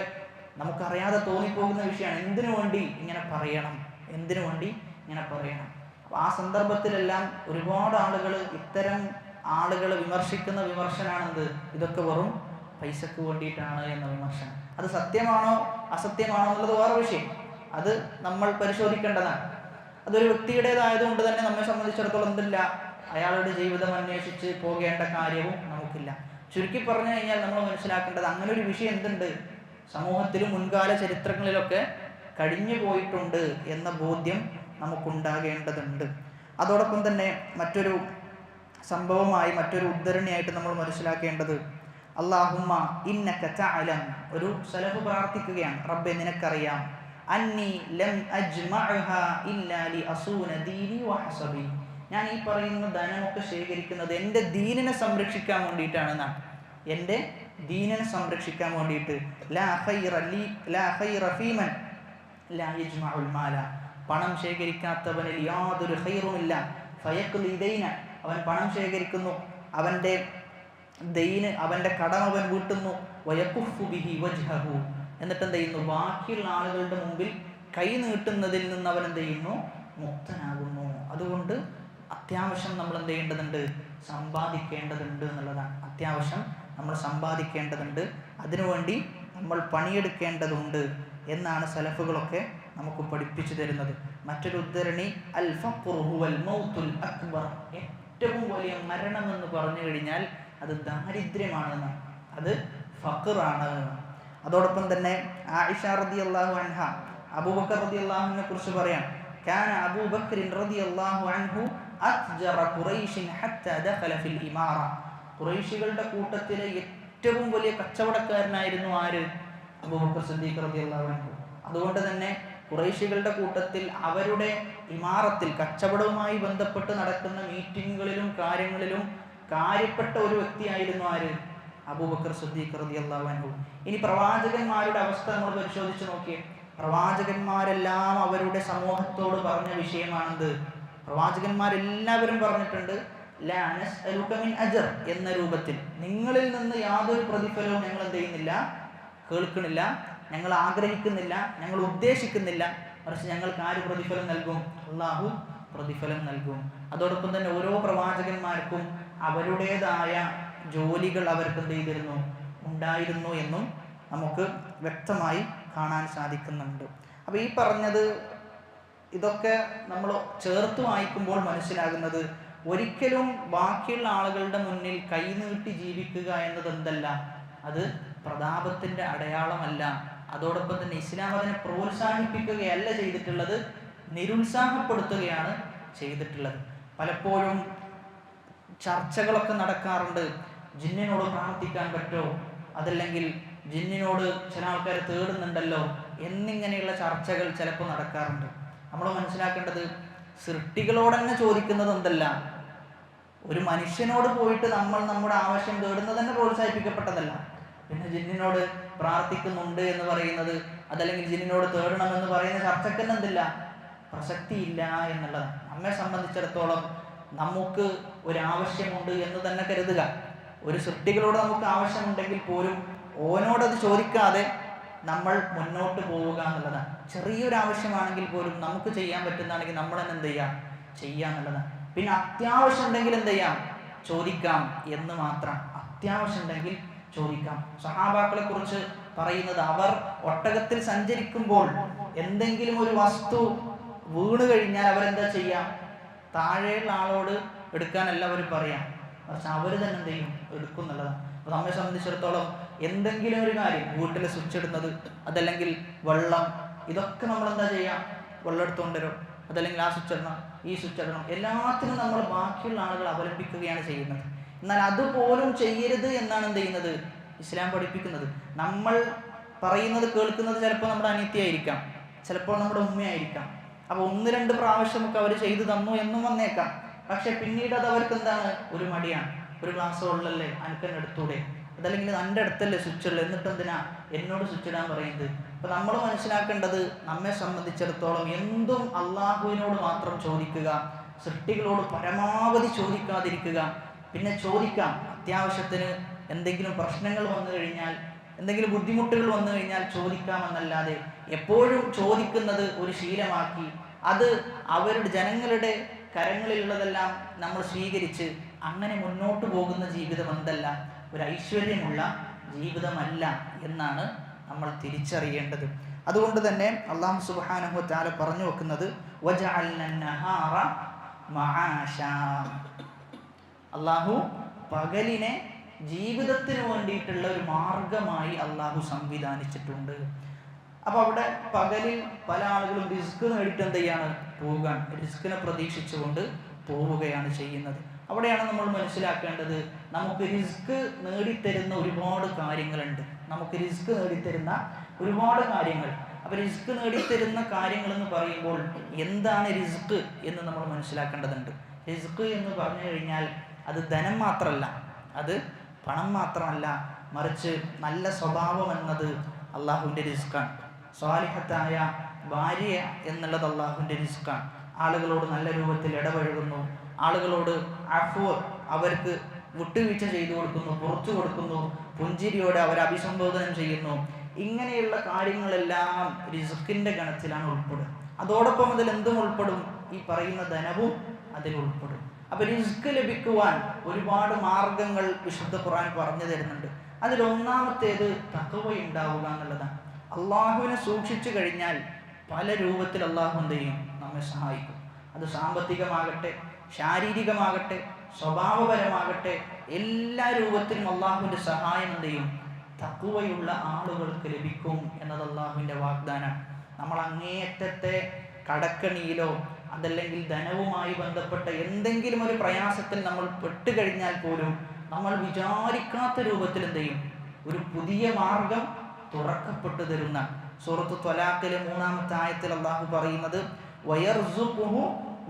നമുക്കറിയാതെ തോന്നിപ്പോകുന്ന വിഷയമാണ്, എന്തിനു വേണ്ടി ഇങ്ങനെ പറയണം, എന്തിനു വേണ്ടി ഇങ്ങനെ പറയണം. അപ്പൊ ആ സന്ദർഭത്തിലെല്ലാം ഒരുപാട് ആളുകൾ ഇത്തരം ആളുകളെ വിമർശിക്കുന്ന വിമർശനാണെന്ത്? ഇതൊക്കെ വെറും പൈസക്ക് വേണ്ടിയിട്ടാണ് എന്ന വിമർശനം. അത് സത്യമാണോ അസത്യമാണോ എന്നുള്ളത് വേറെ വിഷയം, അത് നമ്മൾ പരിശോധിക്കേണ്ടതാണ്. അതൊരു വ്യക്തിയുടേതായതുകൊണ്ട് തന്നെ നമ്മെ സംബന്ധിച്ചിടത്തോളം എന്തില്ല, അയാളുടെ ജീവിതം അന്വേഷിച്ച് പോകേണ്ട കാര്യവും നമുക്കില്ല. ചുരുക്കി പറഞ്ഞു കഴിഞ്ഞാൽ നമ്മൾ മനസ്സിലാക്കേണ്ടത്, അങ്ങനെ ഒരു വിഷയം എന്തുണ്ട്? സമൂഹത്തിലും മുൻകാല ചരിത്രങ്ങളിലൊക്കെ കഴിഞ്ഞു പോയിട്ടുണ്ട് എന്ന ബോധ്യം നമുക്കുണ്ടാകേണ്ടതുണ്ട്. അതോടൊപ്പം തന്നെ മറ്റൊരു സംഭവമായി, മറ്റൊരു ഉദ്ധരണിയായിട്ട് നമ്മൾ മനസ്സിലാക്കേണ്ടത്, അല്ലാഹുമ്മ ഇന്നക തഅലം, ഒരു സലഫ് പ്രാർത്ഥിക്കുകയാണ്, റബ്ബേ നിനക്കറിയാം, അന്നി ലം അജ്മഅഹാ ഇല്ലാ ലി അസൂന ദീനി വഹസബി, ഞാൻ ഈ പറയുന്ന ധനമൊക്കെ ശേഖരിക്കുന്നത് എൻ്റെ ദീനിനെ സംരക്ഷിക്കാൻ വേണ്ടിയിട്ടാണ് എന്നാണ്. എൻ്റെ ദീനിനെ സംരക്ഷിക്കാൻ വേണ്ടിയിട്ട്. ലാ ഖൈറ ഫീമൻ ലാ യജ്മഉൽ മാല, പണം ശേഖരിക്കാത്തവനിൽ യാതൊരു ഖൈറുമില്ല. ഫയഖ്ലി ദൈന, അവൻ പണം ശേഖരിക്കുന്നു, അവൻ്റെ ദൈന്, അവൻ്റെ കടം അവൻ വീട്ടുന്നു. വയഖുഫു ബിഹി വജ്ഹഹു, എന്നിട്ട് എന്ത് ചെയ്യുന്നു? ബാക്കിയുള്ള ആളുകളുടെ മുമ്പിൽ കൈ നീട്ടുന്നതിൽ നിന്ന് അവൻ എന്ത് ചെയ്യുന്നു? മുക്തനാകുന്നു. അതുകൊണ്ട് അത്യാവശ്യം നമ്മൾ എന്ത് ചെയ്യേണ്ടതുണ്ട്? സമ്പാദിക്കേണ്ടതുണ്ട് എന്നുള്ളതാണ്. അത്യാവശ്യം നമ്മൾ സമ്പാദിക്കേണ്ടതുണ്ട്, അതിനുവേണ്ടി നമ്മൾ പണിയെടുക്കേണ്ടതുണ്ട് എന്നാണ് സലഫുകളൊക്കെ നമുക്ക് പഠിപ്പിച്ചു തരുന്നത്. മറ്റൊരു ഉദ്ധരണി, അൽ ഫഖ്റു ഹുവൽ മൗതുൽ അക്ബർ, ഏറ്റവും വലിയ മരണം എന്ന് പറഞ്ഞു കഴിഞ്ഞാൽ അത് ദാരിദ്ര്യമാണെന്ന്, അത് ഫഖ്റാണ്. അതോടൊപ്പം തന്നെ ആയിഷ റളിയല്ലാഹു അൻഹ അബൂബക്കർ റളിയല്ലാഹുവിനെ കുറിച്ച് പറയാം, കാന അബൂബക്കർ റളിയല്ലാഹു അൻഹു അത്ജറ ഖുറൈശിൻ ഹത്താ ദഖല ഫിൽ ഇമാറ, ഖുറൈശികളുടെ കൂട്ടത്തിലെ ഏറ്റവും വലിയ കച്ചവടക്കാരനായിരുന്നു ആര്? അബൂബക്കർ സിദ്ദീഖ് റളിയല്ലാഹു അൻഹു. അതുകൊണ്ട് തന്നെ ഖുറൈശികളുടെ കൂട്ടത്തിൽ അവരുടെ ഇമാറത്തിൽ, കച്ചവടവുമായി ബന്ധപ്പെട്ട് നടക്കുന്ന മീറ്റിങ്ങുകളിലും കാര്യങ്ങളിലും കാര്യപ്പെട്ട ഒരു വ്യക്തിയായിരുന്നു ആര്? അബൂബക്കർ സിദ്ദീഖ് റളിയല്ലാഹു അൻഹു. ഇനി പ്രവാചകന്മാരുടെ അവസ്ഥ നമ്മൾ പരിശോധിച്ച് നോക്കിയേ. പ്രവാചകന്മാരെല്ലാം അവരുടെ സമൂഹത്തോട് പറഞ്ഞ വിഷയമാണെന്ത്? പ്രവാചകന്മാരെല്ലാവരും പറഞ്ഞിട്ടുണ്ട്, ലാ നസ്അലുക മിൻ അജ്ർ എന്ന രൂപത്തിൽ, നിങ്ങളിൽ നിന്ന് യാതൊരു പ്രതിഫലവും ഞങ്ങൾ എന്ത് ചെയ്യുന്നില്ല, കേൾക്കണില്ല, ഞങ്ങൾ ആഗ്രഹിക്കുന്നില്ല, ഞങ്ങൾ ഉദ്ദേശിക്കുന്നില്ല, മറിച്ച് ഞങ്ങൾക്ക് ആര് പ്രതിഫലം നൽകും? അല്ലാഹു പ്രതിഫലം നൽകും. അതോടൊപ്പം തന്നെ ഓരോ പ്രവാചകന്മാർക്കും അവരുടേതായ ജോലികൾ അവർക്ക് എന്ത് ചെയ്തിരുന്നു? ഉണ്ടായിരുന്നു എന്നും നമുക്ക് വ്യക്തമായി കാണാൻ സാധിക്കുന്നുണ്ട്. അപ്പോൾ ഈ പറഞ്ഞത് ഇതൊക്കെ നമ്മൾ ചേർത്ത് വായിക്കുമ്പോൾ മനസ്സിലാകുന്നത്, ഒരിക്കലും ബാക്കിയുള്ള ആളുകളുടെ മുന്നിൽ കൈനീട്ടി ജീവിക്കുക എന്നത് എന്തല്ല, അത് പ്രതാപത്തിൻ്റെ അടയാളമല്ല. അതോടൊപ്പം തന്നെ ഇസ്ലാം അതിനെ പ്രോത്സാഹിപ്പിക്കുകയല്ല ചെയ്തിട്ടുള്ളത്, നിരുത്സാഹപ്പെടുത്തുകയാണ് ചെയ്തിട്ടുള്ളത്. പലപ്പോഴും ചർച്ചകളൊക്കെ നടക്കാറുണ്ട്, ജിന്നിനോട് പ്രാർത്ഥിക്കാൻ പറ്റുമോ, അതല്ലെങ്കിൽ ജിന്നിനോട് ചില ആൾക്കാർ തേടുന്നുണ്ടല്ലോ എന്നിങ്ങനെയുള്ള ചർച്ചകൾ ചിലപ്പോൾ നടക്കാറുണ്ട്. നമ്മൾ മനസ്സിലാക്കേണ്ടത് സൃഷ്ടികളോട് തന്നെ ചോദിക്കുന്നത് എന്തല്ല, ഒരു മനുഷ്യനോട് പോയിട്ട് നമ്മൾ നമ്മുടെ ആവശ്യം തേടുന്നത് തന്നെ പ്രോത്സാഹിപ്പിക്കപ്പെട്ടതല്ല. പിന്നെ ജിന്നിനോട് പ്രാർത്ഥിക്കുന്നുണ്ട് എന്ന് പറയുന്നത്, അതല്ലെങ്കിൽ ജിന്നിനോട് തേടണമെന്ന് പറയുന്ന ചർച്ചയ്ക്ക് തന്നെ എന്തില്ല, പ്രസക്തിയില്ല എന്നുള്ളതാണ്. നമ്മെ സംബന്ധിച്ചിടത്തോളം നമുക്ക് ഒരാവശ്യമുണ്ട് എന്ന് തന്നെ കരുതുക. ഒരു സൃഷ്ടികളോട് നമുക്ക് ആവശ്യമുണ്ടെങ്കിൽ പോലും ഓനോടത് ചോദിക്കാതെ നമ്മൾ മുന്നോട്ട് പോവുക എന്നുള്ളതാണ്. ചെറിയൊരു ആവശ്യമാണെങ്കിൽ പോലും നമുക്ക് ചെയ്യാൻ പറ്റുന്നതാണെങ്കിൽ നമ്മൾ തന്നെ എന്ത് ചെയ്യാം, ചെയ്യുക എന്നുള്ളതാണ്. പിന്നെ അത്യാവശ്യം ഉണ്ടെങ്കിൽ എന്ത് ചെയ്യാം, ചോദിക്കാം എന്ന് മാത്രം. അത്യാവശ്യം ഉണ്ടെങ്കിൽ ചോദിക്കാം. സഹാബാക്കളെ കുറിച്ച് പറയുന്നത്, അവർ ഒട്ടകത്തിൽ സഞ്ചരിക്കുമ്പോൾ എന്തെങ്കിലും ഒരു വസ്തു വീണ് കഴിഞ്ഞാൽ അവരെന്താ ചെയ്യാം, താഴെയുള്ള ആളോട് എടുക്കാനല്ല അവർ പറയാം, പക്ഷെ അവർ തന്നെ എന്ത് ചെയ്യും, എടുക്കും എന്നുള്ളതാണ്. അപ്പോൾ നമ്മെ സംബന്ധിച്ചിടത്തോളം എന്തെങ്കിലും ഒരു കാര്യം, വീട്ടിൽ സ്വിച്ച് ഇടുന്നത്, അതല്ലെങ്കിൽ വെള്ളം, ഇതൊക്കെ നമ്മൾ എന്താ ചെയ്യാം, വെള്ളം എടുത്തുകൊണ്ടുവരും, അതല്ലെങ്കിൽ ആ സ്വിച്ച് ഇടണം, ഈ സ്വിച്ച് ഇടണം, എല്ലാത്തിനും നമ്മൾ ബാക്കിയുള്ള ആളുകൾ അവലംബിക്കുകയാണ് ചെയ്യുന്നത്. എന്നാൽ അതുപോലും ചെയ്യരുത് എന്നാണ് എന്ത് ചെയ്യുന്നത്, ഇസ്ലാം പഠിപ്പിക്കുന്നത്. നമ്മൾ പറയുന്നത് കേൾക്കുന്നത് ചിലപ്പോൾ നമ്മുടെ അനിത്യമായിരിക്കാം, ചിലപ്പോൾ നമ്മുടെ ഉമ്മയായിരിക്കാം. അപ്പോൾ 1-2 പ്രാവശ്യമൊക്കെ അവർ ചെയ്തു തന്നു എന്നും വന്നേക്കാം. പക്ഷെ പിന്നീട് അത് അവർക്ക് എന്താണ്, ഒരു മടിയാണ്. ഒരു ഗ്ലാസ് വെള്ളമല്ലേ അനക്കെന്നെ എടുത്തൂടെ, അതല്ലെങ്കിൽ എൻ്റെ അടുത്തല്ലേ സ്വിച്ച് ഉള്ളത്, എന്നിട്ട് എന്തിനാ എന്നോട് സ്വിച്ച് ഇടാൻ പറയുന്നത്. അപ്പോൾ നമ്മൾ മനസ്സിലാക്കേണ്ടത്, നമ്മെ സംബന്ധിച്ചിടത്തോളം എന്തും അള്ളാഹുവിനോട് മാത്രം ചോദിക്കുക, സൃഷ്ടികളോട് പരമാവധി ചോദിക്കാതിരിക്കുക. പിന്നെ ചോദിക്കാം, അത്യാവശ്യത്തിന് എന്തെങ്കിലും പ്രശ്നങ്ങൾ വന്നു കഴിഞ്ഞാൽ, എന്തെങ്കിലും ബുദ്ധിമുട്ടുകൾ വന്നു കഴിഞ്ഞാൽ ചോദിക്കാമെന്നല്ലാതെ എപ്പോഴും ചോദിക്കുന്നത് ഒരു ശീലമാക്കി അത് അവരുടെ ജനങ്ങളുടെ കരങ്ങളിലുള്ളതെല്ലാം നമ്മൾ സ്വീകരിച്ച് അങ്ങനെ മുന്നോട്ട് പോകുന്ന ജീവിതം എന്തല്ല, ഒരു ഐശ്വര്യമുള്ള ജീവിതമല്ല എന്നാണ് നമ്മൾ തിരിച്ചറിയേണ്ടത്. അതുകൊണ്ട് തന്നെ അല്ലാഹു സുബ്ഹാനഹു വ തആല പറഞ്ഞു വെക്കുന്നത്, വജഅൽന നഹാറ മആശാ, അല്ലാഹു പകലിനെ ജീവിതത്തിന് വേണ്ടിയിട്ടുള്ള ഒരു മാർഗമായി അള്ളാഹു സംവിധാനിച്ചിട്ടുണ്ട്. അപ്പോൾ അവിടെ പകലിൽ പല ആളുകളും റിസ്ക് നേടിയിട്ട് എന്ത് ചെയ്യാണ്, പോവുകയാണ്, റിസ്കിനെ പ്രതീക്ഷിച്ചുകൊണ്ട് പോവുകയാണ് ചെയ്യുന്നത്. അവിടെയാണ് നമ്മൾ മനസ്സിലാക്കേണ്ടത്, നമുക്ക് റിസ്ക് നേടിത്തരുന്ന ഒരുപാട് കാര്യങ്ങളുണ്ട്, നമുക്ക് റിസ്ക് നേടിത്തരുന്ന ഒരുപാട് കാര്യങ്ങൾ. അപ്പോൾ റിസ്ക് നേടിത്തരുന്ന കാര്യങ്ങൾ എന്ന് പറയുമ്പോൾ എന്താണ് റിസ്ക് എന്ന് നമ്മൾ മനസ്സിലാക്കേണ്ടതുണ്ട്. റിസ്ക് എന്ന് പറഞ്ഞു കഴിഞ്ഞാൽ അത് ധനം മാത്രമല്ല, അത് പണം മാത്രമല്ല, മറിച്ച് നല്ല സ്വഭാവം എന്നത് അള്ളാഹുവിൻ്റെ റിസ്ക്കാണ്. സ്വാലിഹത്തായ ഭാര്യ എന്നുള്ളത് അള്ളാഹുവിൻ്റെ റിസ്ക്കാണ്. ആളുകളോട് നല്ല രൂപത്തിൽ ഇടപഴകുന്നു, ആളുകളോട് അഫ്വ്, അവർക്ക് വിട്ടുവീഴ്ച ചെയ്തു കൊടുക്കുന്നു, പുറത്തു കൊടുക്കുന്നു, പുഞ്ചിരിയോടെ അവരെ അഭിസംബോധനം ചെയ്യുന്നു. ഇങ്ങനെയുള്ള കാര്യങ്ങളെല്ലാം റിസ്ക്കിൻ്റെ ഗണത്തിലാണ് ഉൾപ്പെടുക. അതോടൊപ്പം അതിൽ എന്തും ഉൾപ്പെടും, ഈ പറയുന്ന ധനവും അതിൽ ഉൾപ്പെടും. അപ്പോൾ റിസ്ക് ലഭിക്കുവാൻ ഒരുപാട് മാർഗങ്ങൾ വിശുദ്ധ ഖുർആൻ പറഞ്ഞു തരുന്നുണ്ട്. അതിലൊന്നാമത്തേത് തഖ്വ ഉണ്ടാവുക എന്നുള്ളതാണ്. അള്ളാഹുവിനെ സൂക്ഷിച്ചു കഴിഞ്ഞാൽ പല രൂപത്തിൽ അള്ളാഹു എന്ത് ചെയ്യും, നമ്മെ സഹായിക്കും. അത് സാമ്പത്തികമാകട്ടെ, ശാരീരികമാകട്ടെ, സ്വഭാവപരമാകട്ടെ, എല്ലാ രൂപത്തിലും അള്ളാഹുവിൻ്റെ സഹായം എന്ത് ചെയ്യും, തഖ്വയുള്ള ആളുകൾക്ക് ലഭിക്കും എന്നത് അള്ളാഹുവിൻ്റെ വാഗ്ദാനം. നമ്മൾ അങ്ങേയറ്റത്തെ കടക്കണിയിലോ അതല്ലെങ്കിൽ ധനവുമായി ബന്ധപ്പെട്ട എന്തെങ്കിലും ഒരു പ്രയാസത്തിൽ നമ്മൾ പെട്ടുകഴിഞ്ഞാൽ പോലും നമ്മൾ വിചാരിക്കാത്ത രൂപത്തിൽ എന്ത് ചെയ്യും, ഒരു പുതിയ മാർഗം തുറക്കപ്പെട്ടു തരുന്ന. സൂറത്ത് ത്വലാഖിലെ 3-ാമത്തെ ആയത്തിൽ അള്ളാഹു പറയുന്നത്, വയർസുഖുഹു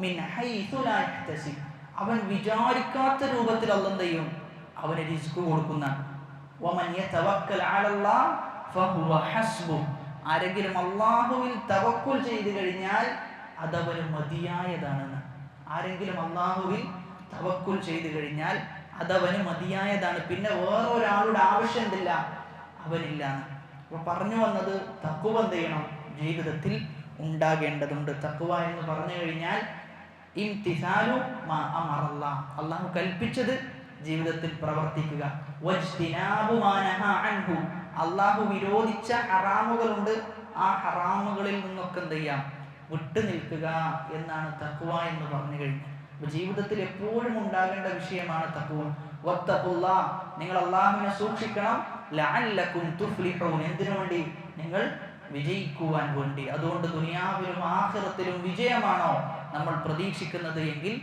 മിൻ ഹൈസു ലാ യഹ്തസിബ്, അവൻ വിചാരിക്കാത്ത രൂപത്തിൽ അല്ലാഹു എന്ത് ചെയ്യും, അവന് റിസ്ക് കൊടുക്കുന്ന. വമൻ യതവക്കൽ അലല്ലാഹ് ഫഹുവ ഹസ്ബുഹ്, ആരെങ്കിലും അള്ളാഹുവിൽ തവക്കുൽ ചെയ്തു കഴിഞ്ഞാൽ അതവന് മതിയായതാണെന്ന്. ആരെങ്കിലും അള്ളാഹുവിൽ തവക്കുൽ ചെയ്തു കഴിഞ്ഞാൽ അതവന് മതിയായതാണ്, പിന്നെ വേറൊരാളുടെ ആവശ്യം എന്തില്ല, അവനില്ല. അപ്പോൾ പറഞ്ഞു വന്നത്, തഖ്വ എന്ത് ചെയ്യണം, ജീവിതത്തിൽ ഉണ്ടാകേണ്ടതുണ്ട്. തഖ്വ എന്ന് പറഞ്ഞു കഴിഞ്ഞാൽ ഇംതിസാലു മാ അമറല്ലാഹ്, അള്ളാഹു കൽപ്പിച്ചത് ജീവിതത്തിൽ പ്രവർത്തിക്കുക. വജ്തിനാബു മാ നഹാ അൻഹു, അള്ളാഹു വിരോധിച്ച ഹറാമുകളുണ്ട്, ആ ഹറാമുകളിൽ നിന്നൊക്കെ എന്ത് ചെയ്യാം, വിട്ടു നിൽക്കുക എന്നാണ് തഖ്വ എന്ന് പറഞ്ഞു കഴിഞ്ഞാൽ. അപ്പോൾ ജീവിതത്തിൽ എപ്പോഴും ഉണ്ടാകേണ്ട വിഷയമാണ് തഖ്വ. വത്തഖുല്ലാഹ്, നിങ്ങൾ അള്ളാഹുവിനെ സൂക്ഷിക്കണം. ലഅല്ലകും തുഫ്ലിഹൂൻ, എന്തിനു വേണ്ടി, നിങ്ങൾ വിജയിക്കുവാൻ വേണ്ടി. അതുകൊണ്ട് ദുനിയാവിലും ആഖിറത്തിലും വിജയമാണോ നമ്മൾ പ്രതീക്ഷിക്കുന്നത് എങ്കിൽ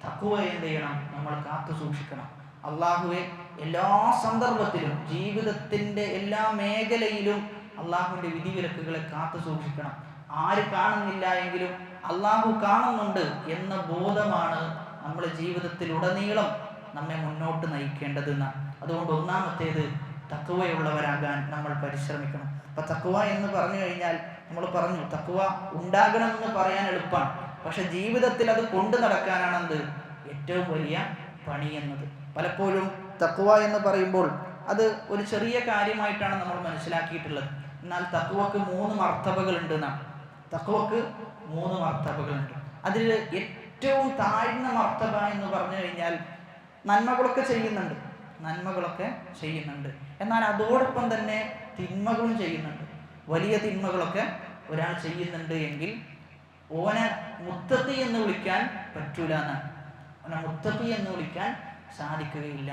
തഖ്വ എന്ത് ചെയ്യണം, നമ്മൾ കാത്തു സൂക്ഷിക്കണം. അള്ളാഹുവെ എല്ലാ സന്ദർഭത്തിലും ജീവിതത്തിൻ്റെ എല്ലാ മേഖലയിലും അള്ളാഹുവിൻ്റെ വിധിവിലക്കുകളെ കാത്തു സൂക്ഷിക്കണം. ആര് കാണുന്നില്ല എങ്കിലും അള്ളാഹു കാണുന്നുണ്ട് എന്ന ബോധമാണ് നമ്മുടെ ജീവിതത്തിൽ ഉടനീളം നമ്മെ മുന്നോട്ട് നയിക്കേണ്ടതെന്ന്. അതുകൊണ്ട് ഒന്നാമത്തേത് തഖ്വയുള്ളവരാകാൻ നമ്മൾ പരിശ്രമിക്കണം. അപ്പം തഖ്വ എന്ന് പറഞ്ഞു കഴിഞ്ഞാൽ നമ്മൾ പറഞ്ഞു, തഖ്വ ഉണ്ടാകണമെന്ന് പറയാൻ എളുപ്പമാണ്, പക്ഷെ ജീവിതത്തിൽ അത് കൊണ്ടു നടക്കാനാണെന്ത് ഏറ്റവും വലിയ പണി എന്നത്. പലപ്പോഴും തഖ്വ എന്ന് പറയുമ്പോൾ അത് ഒരു ചെറിയ കാര്യമായിട്ടാണ് നമ്മൾ മനസ്സിലാക്കിയിട്ടുള്ളത്. എന്നാൽ തഖ്വക്ക് 3 മർത്തബകളുണ്ട് എന്നാണ്. തഖ്വക്ക് 3 മർത്തബകളുണ്ട്. അതിൽ ഏറ്റവും താഴ്ന്ന മർത്തബ എന്ന് പറഞ്ഞു കഴിഞ്ഞാൽ നന്മകളൊക്കെ ചെയ്യുന്നുണ്ട്, എന്നാൽ അതോടൊപ്പം തന്നെ തിന്മകളും ചെയ്യുന്നുണ്ട്. വലിയ തിന്മകളൊക്കെ ഒരാൾ ചെയ്യുന്നുണ്ട് എങ്കിൽ ഓനെ മുത്തഖി എന്ന് വിളിക്കാൻ പറ്റൂല എന്നാണ്. ഓനെ മുത്തഖി എന്ന് വിളിക്കാൻ സാധിക്കുകയില്ല.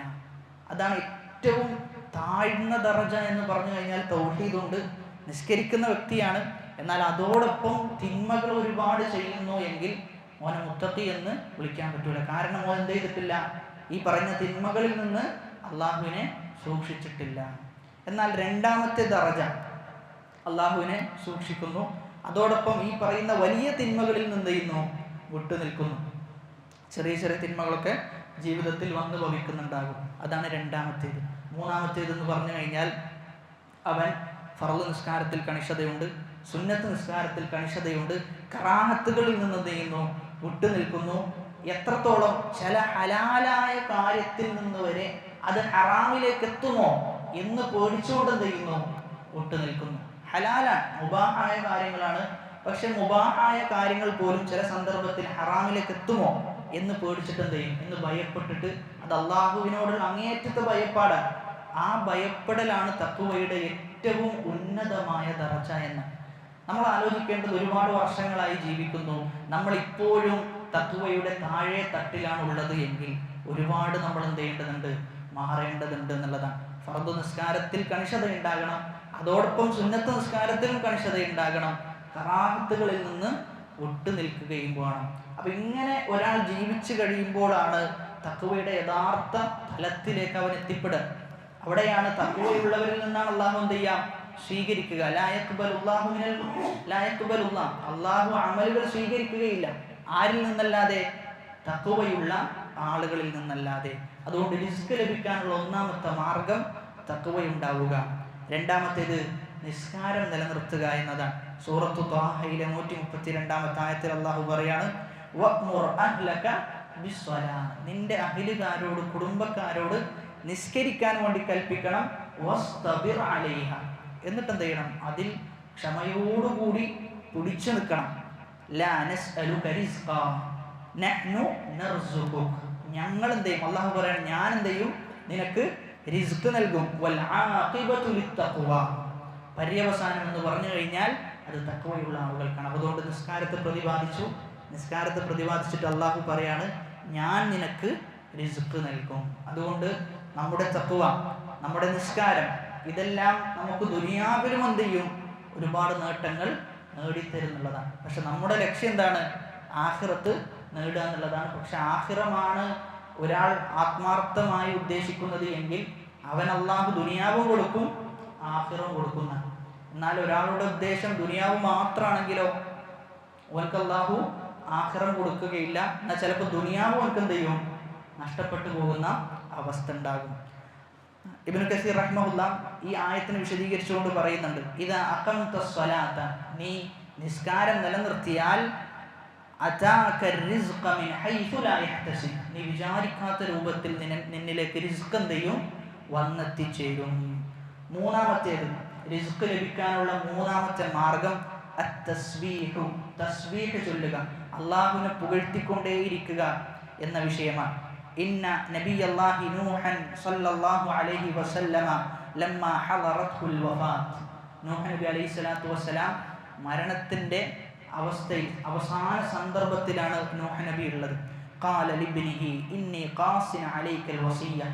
അതാണ് ഏറ്റവും താഴ്ന്ന ദറജ എന്ന് പറഞ്ഞു കഴിഞ്ഞാൽ. തൗഹീദുണ്ട്, നിസ്കരിക്കുന്ന വ്യക്തിയാണ്, എന്നാൽ അതോടൊപ്പം തിന്മകൾ ഒരുപാട് ചെയ്യുന്നു എങ്കിൽ ഓനെ മുത്തഖി എന്ന് വിളിക്കാൻ പറ്റൂല. കാരണം ഓൻ എന്ത് ചെയ്തിട്ടില്ല? ഈ പറഞ്ഞ തിന്മകളിൽ നിന്ന് അള്ളാഹുവിനെ സൂക്ഷിച്ചിട്ടില്ല. എന്നാൽ രണ്ടാമത്തെ ദറജ അള്ളാഹുവിനെ സൂക്ഷിക്കുന്നു, അതോടൊപ്പം ഈ പറയുന്ന വലിയ തിന്മകളിൽ നിന്ന് ചെയ്യുന്നു, വിട്ടു നിൽക്കുന്നു. ചെറിയ ചെറിയ തിന്മകളൊക്കെ ജീവിതത്തിൽ വന്നു ഭവിക്കുന്നുണ്ടാകും. അതാണ് രണ്ടാമത്തേത്. മൂന്നാമത്തേതെന്ന് പറഞ്ഞു കഴിഞ്ഞാൽ അവൻ ഫർള് നിസ്കാരത്തിൽ കണിശതയുണ്ട്, സുന്നത്ത് നിസ്കാരത്തിൽ കണിശതയുണ്ട്, കറാഹത്തുകളിൽ നിന്ന് ചെയ്യുന്നു, വിട്ടു നിൽക്കുന്നു. എത്രത്തോളം ചില ഹലാലായ കാര്യത്തിൽ നിന്ന് വരെ അത് ഹറാമിലേക്ക് എത്തുമോ എന്ന് പേടിച്ചുകൊണ്ട് ചെയ്യുന്നു, വിട്ടു നിൽക്കുന്നു. ഹലാലാണ്, മുബാഹായ കാര്യങ്ങളാണ്, പക്ഷെ മുബാഹായ കാര്യങ്ങൾ പോലും ചില സന്ദർഭത്തിൽ ഹറാമിലേക്ക് എത്തുമോ എന്ന് പേടിച്ചിട്ട് എന്ത് ചെയ്യും? എന്ന് ഭയപ്പെട്ടിട്ട്, അത് അള്ളാഹുവിനോടുള്ള അങ്ങേയറ്റത്തെ ഭയപ്പാടാണ്. ആ ഭയപ്പെടലാണ് തഖ്വയുടെ ഏറ്റവും ഉന്നതമായ ദറജ എന്ന്. നമ്മൾ ആലോചിക്കേണ്ടത്, ഒരുപാട് വർഷങ്ങളായി ജീവിക്കുന്നു, നമ്മൾ ഇപ്പോഴും തഖ്വയുടെ താഴെ തട്ടിലാണ് ഉള്ളത് എങ്കിൽ ഒരുപാട് നമ്മൾ എന്ത് ചെയ്യേണ്ടതുണ്ട്? മാറേണ്ടതുണ്ട് എന്നുള്ളതാണ്. ഫർദ് നിസ്കാരത്തിൽ കണിശത ഉണ്ടാകണം, അതോടൊപ്പം സുന്നത്ത് നിസ്കാരത്തിലും കണിശത ഉണ്ടാകണം, കറാഹത്തുകളിൽ നിന്ന് വിട്ടു നിൽക്കുകയും വേണം. അപ്പൊ ഇങ്ങനെ ഒരാൾ ജീവിച്ചു കഴിയുമ്പോഴാണ് തഖ്വയുടെ യഥാർത്ഥ ഫലത്തിലേക്ക് അവൻ എത്തിപ്പെടുക. അവിടെയാണ് തഖ്വയുള്ളവരിൽ നിന്നാണ് അള്ളാഹു എന്ത് ചെയ്യാം? സ്വീകരിക്കുക. അള്ളാഹു അമലുകൾ സ്വീകരിക്കുകയില്ല. ആരിൽ നിന്നല്ലാതെ? തഖ്വയുള്ള ആളുകളിൽ നിന്നല്ലാതെ. അതുകൊണ്ട് റിസ്ക് ലഭിക്കാനുള്ള ഒന്നാമത്തെ മാർഗം തഖ്വയുണ്ടാവുക. രണ്ടാമത്തേത് നിസ്കാരം നിലനിർത്തുക എന്നതാണ്. സൂറത്തു ത്വാഹയിലെ 132 ആയത്തിൽ അള്ളാഹു പറയാണ്, വഅ്മുർ അഹ്ലക ബിസ്സലാ, നിന്റെ അഹ്ലുകാരോട്, കുടുംബക്കാരോട് നിസ്കരിക്കാൻ വേണ്ടി കൽപ്പിക്കണം. വസ്തബിർ അലൈഹ, എന്നിട്ട് എന്ത് ചെയ്യണം? അതിൽ ക്ഷമയോടുകൂടി പിടിച്ചു നിൽക്കണം. ലാ നസ്അലുക റിസ്ഖാ നഹ്നു നർസുഖുക, ഞങ്ങൾ എന്ത് ചെയ്യും? അള്ളാഹു പറയാണ്, ഞാൻ എന്ത് ചെയ്യും? നിനക്ക് റിസ്ക് നൽകും. വൽ ആഖിബതു ലിത്തഖ്വ, പര്യവസാനം എന്ന് പറഞ്ഞു കഴിഞ്ഞാൽ അത് തഖ്വയുള്ള ആളുകൾക്കാണ്. അതുകൊണ്ട് നിസ്കാരത്തെ പ്രതിപാദിച്ചിട്ട് അള്ളാഹു പറയാണ്, ഞാൻ നിനക്ക് റിസ്ക് നൽകും. അതുകൊണ്ട് നമ്മുടെ തഖ്വ, നമ്മുടെ നിസ്കാരം, ഇതെല്ലാം നമുക്ക് ദുനിയാവിലും എന്ത് ചെയ്യും? ഒരുപാട് നേട്ടങ്ങൾ നേടിത്തരുന്നുള്ളതാണ്. പക്ഷെ നമ്മുടെ ലക്ഷ്യം എന്താണ്? ആഖിറത്ത് നേടുക എന്നുള്ളതാണ്. പക്ഷെ ആഖിറമാണ് ഒരാൾ ആത്മാർത്ഥമായി ഉദ്ദേശിക്കുന്നത് എങ്കിൽ അവൻ അള്ളാഹു ദുനിയാവും കൊടുക്കും, ആഖിറവും കൊടുക്കുന്ന. എന്നാൽ ഒരാളുടെ ഉദ്ദേശം ദുനിയാവ് മാത്രമാണെങ്കിലോ ഓർക്ക് അള്ളാഹു ആഖിറം കൊടുക്കുകയില്ല. എന്നാൽ ചിലപ്പോൾ ദുനിയാവ് ഓർക്ക് എന്ത് ചെയ്യും? നഷ്ടപ്പെട്ടു പോകുന്ന അവസ്ഥ ഉണ്ടാകും. ഇബ്നു കസീർ റഹ്മഹുല്ലാ ഈ ആയത്തിനെ വിശദീകരിച്ചുകൊണ്ട് പറയുന്നുണ്ട്, ഇദാ അഖംത സ്വലാത്ത, നീ നിസ്കാരം നിലനിർത്തിയാൽ, അതാക റിസ്ഖ മിൻ ഹൈസു ലാ യഹ്തസിബ്, നീ വിചാരിക്കാത്ത രൂപത്തിൽ നിന്നിലേക്ക് റിസ്ക് എന്ത് ചെയ്യും? വന്നെത്തിച്ചേരും. മൂന്നാമത്തേത്, റിസ്ക് ലഭിക്കാനുള്ള മൂന്നാമത്തെ മാർഗം അത്തസ്ബീഹു, തസ്ബീഹ് ചൊല്ലുക, അള്ളാഹുവിനെ പുകഴ്ത്തിക്കൊണ്ടേയിരിക്കുക എന്ന വിഷയമാണ്. ഇന്ന നബിയല്ലാഹി നൂഹൻ സല്ലല്ലാഹു അലൈഹി വസല്ലമ ലമ്മാ ഹദറത്തുൽ വഫാത്ത്, നൂഹ് നബി അലൈഹി സ്വലാത്തു വസ്സലാം മരണത്തിൻ്റെ അവസ്ഥയിൽ, അവസാന സന്ദർഭത്തിലാണ് നൂഹ് നബി ഉള്ളത്. ഖാല ലിബ്നിഹി ഇന്നി ഖാസിൻ അലൈക്കൽ വസിയ്യ,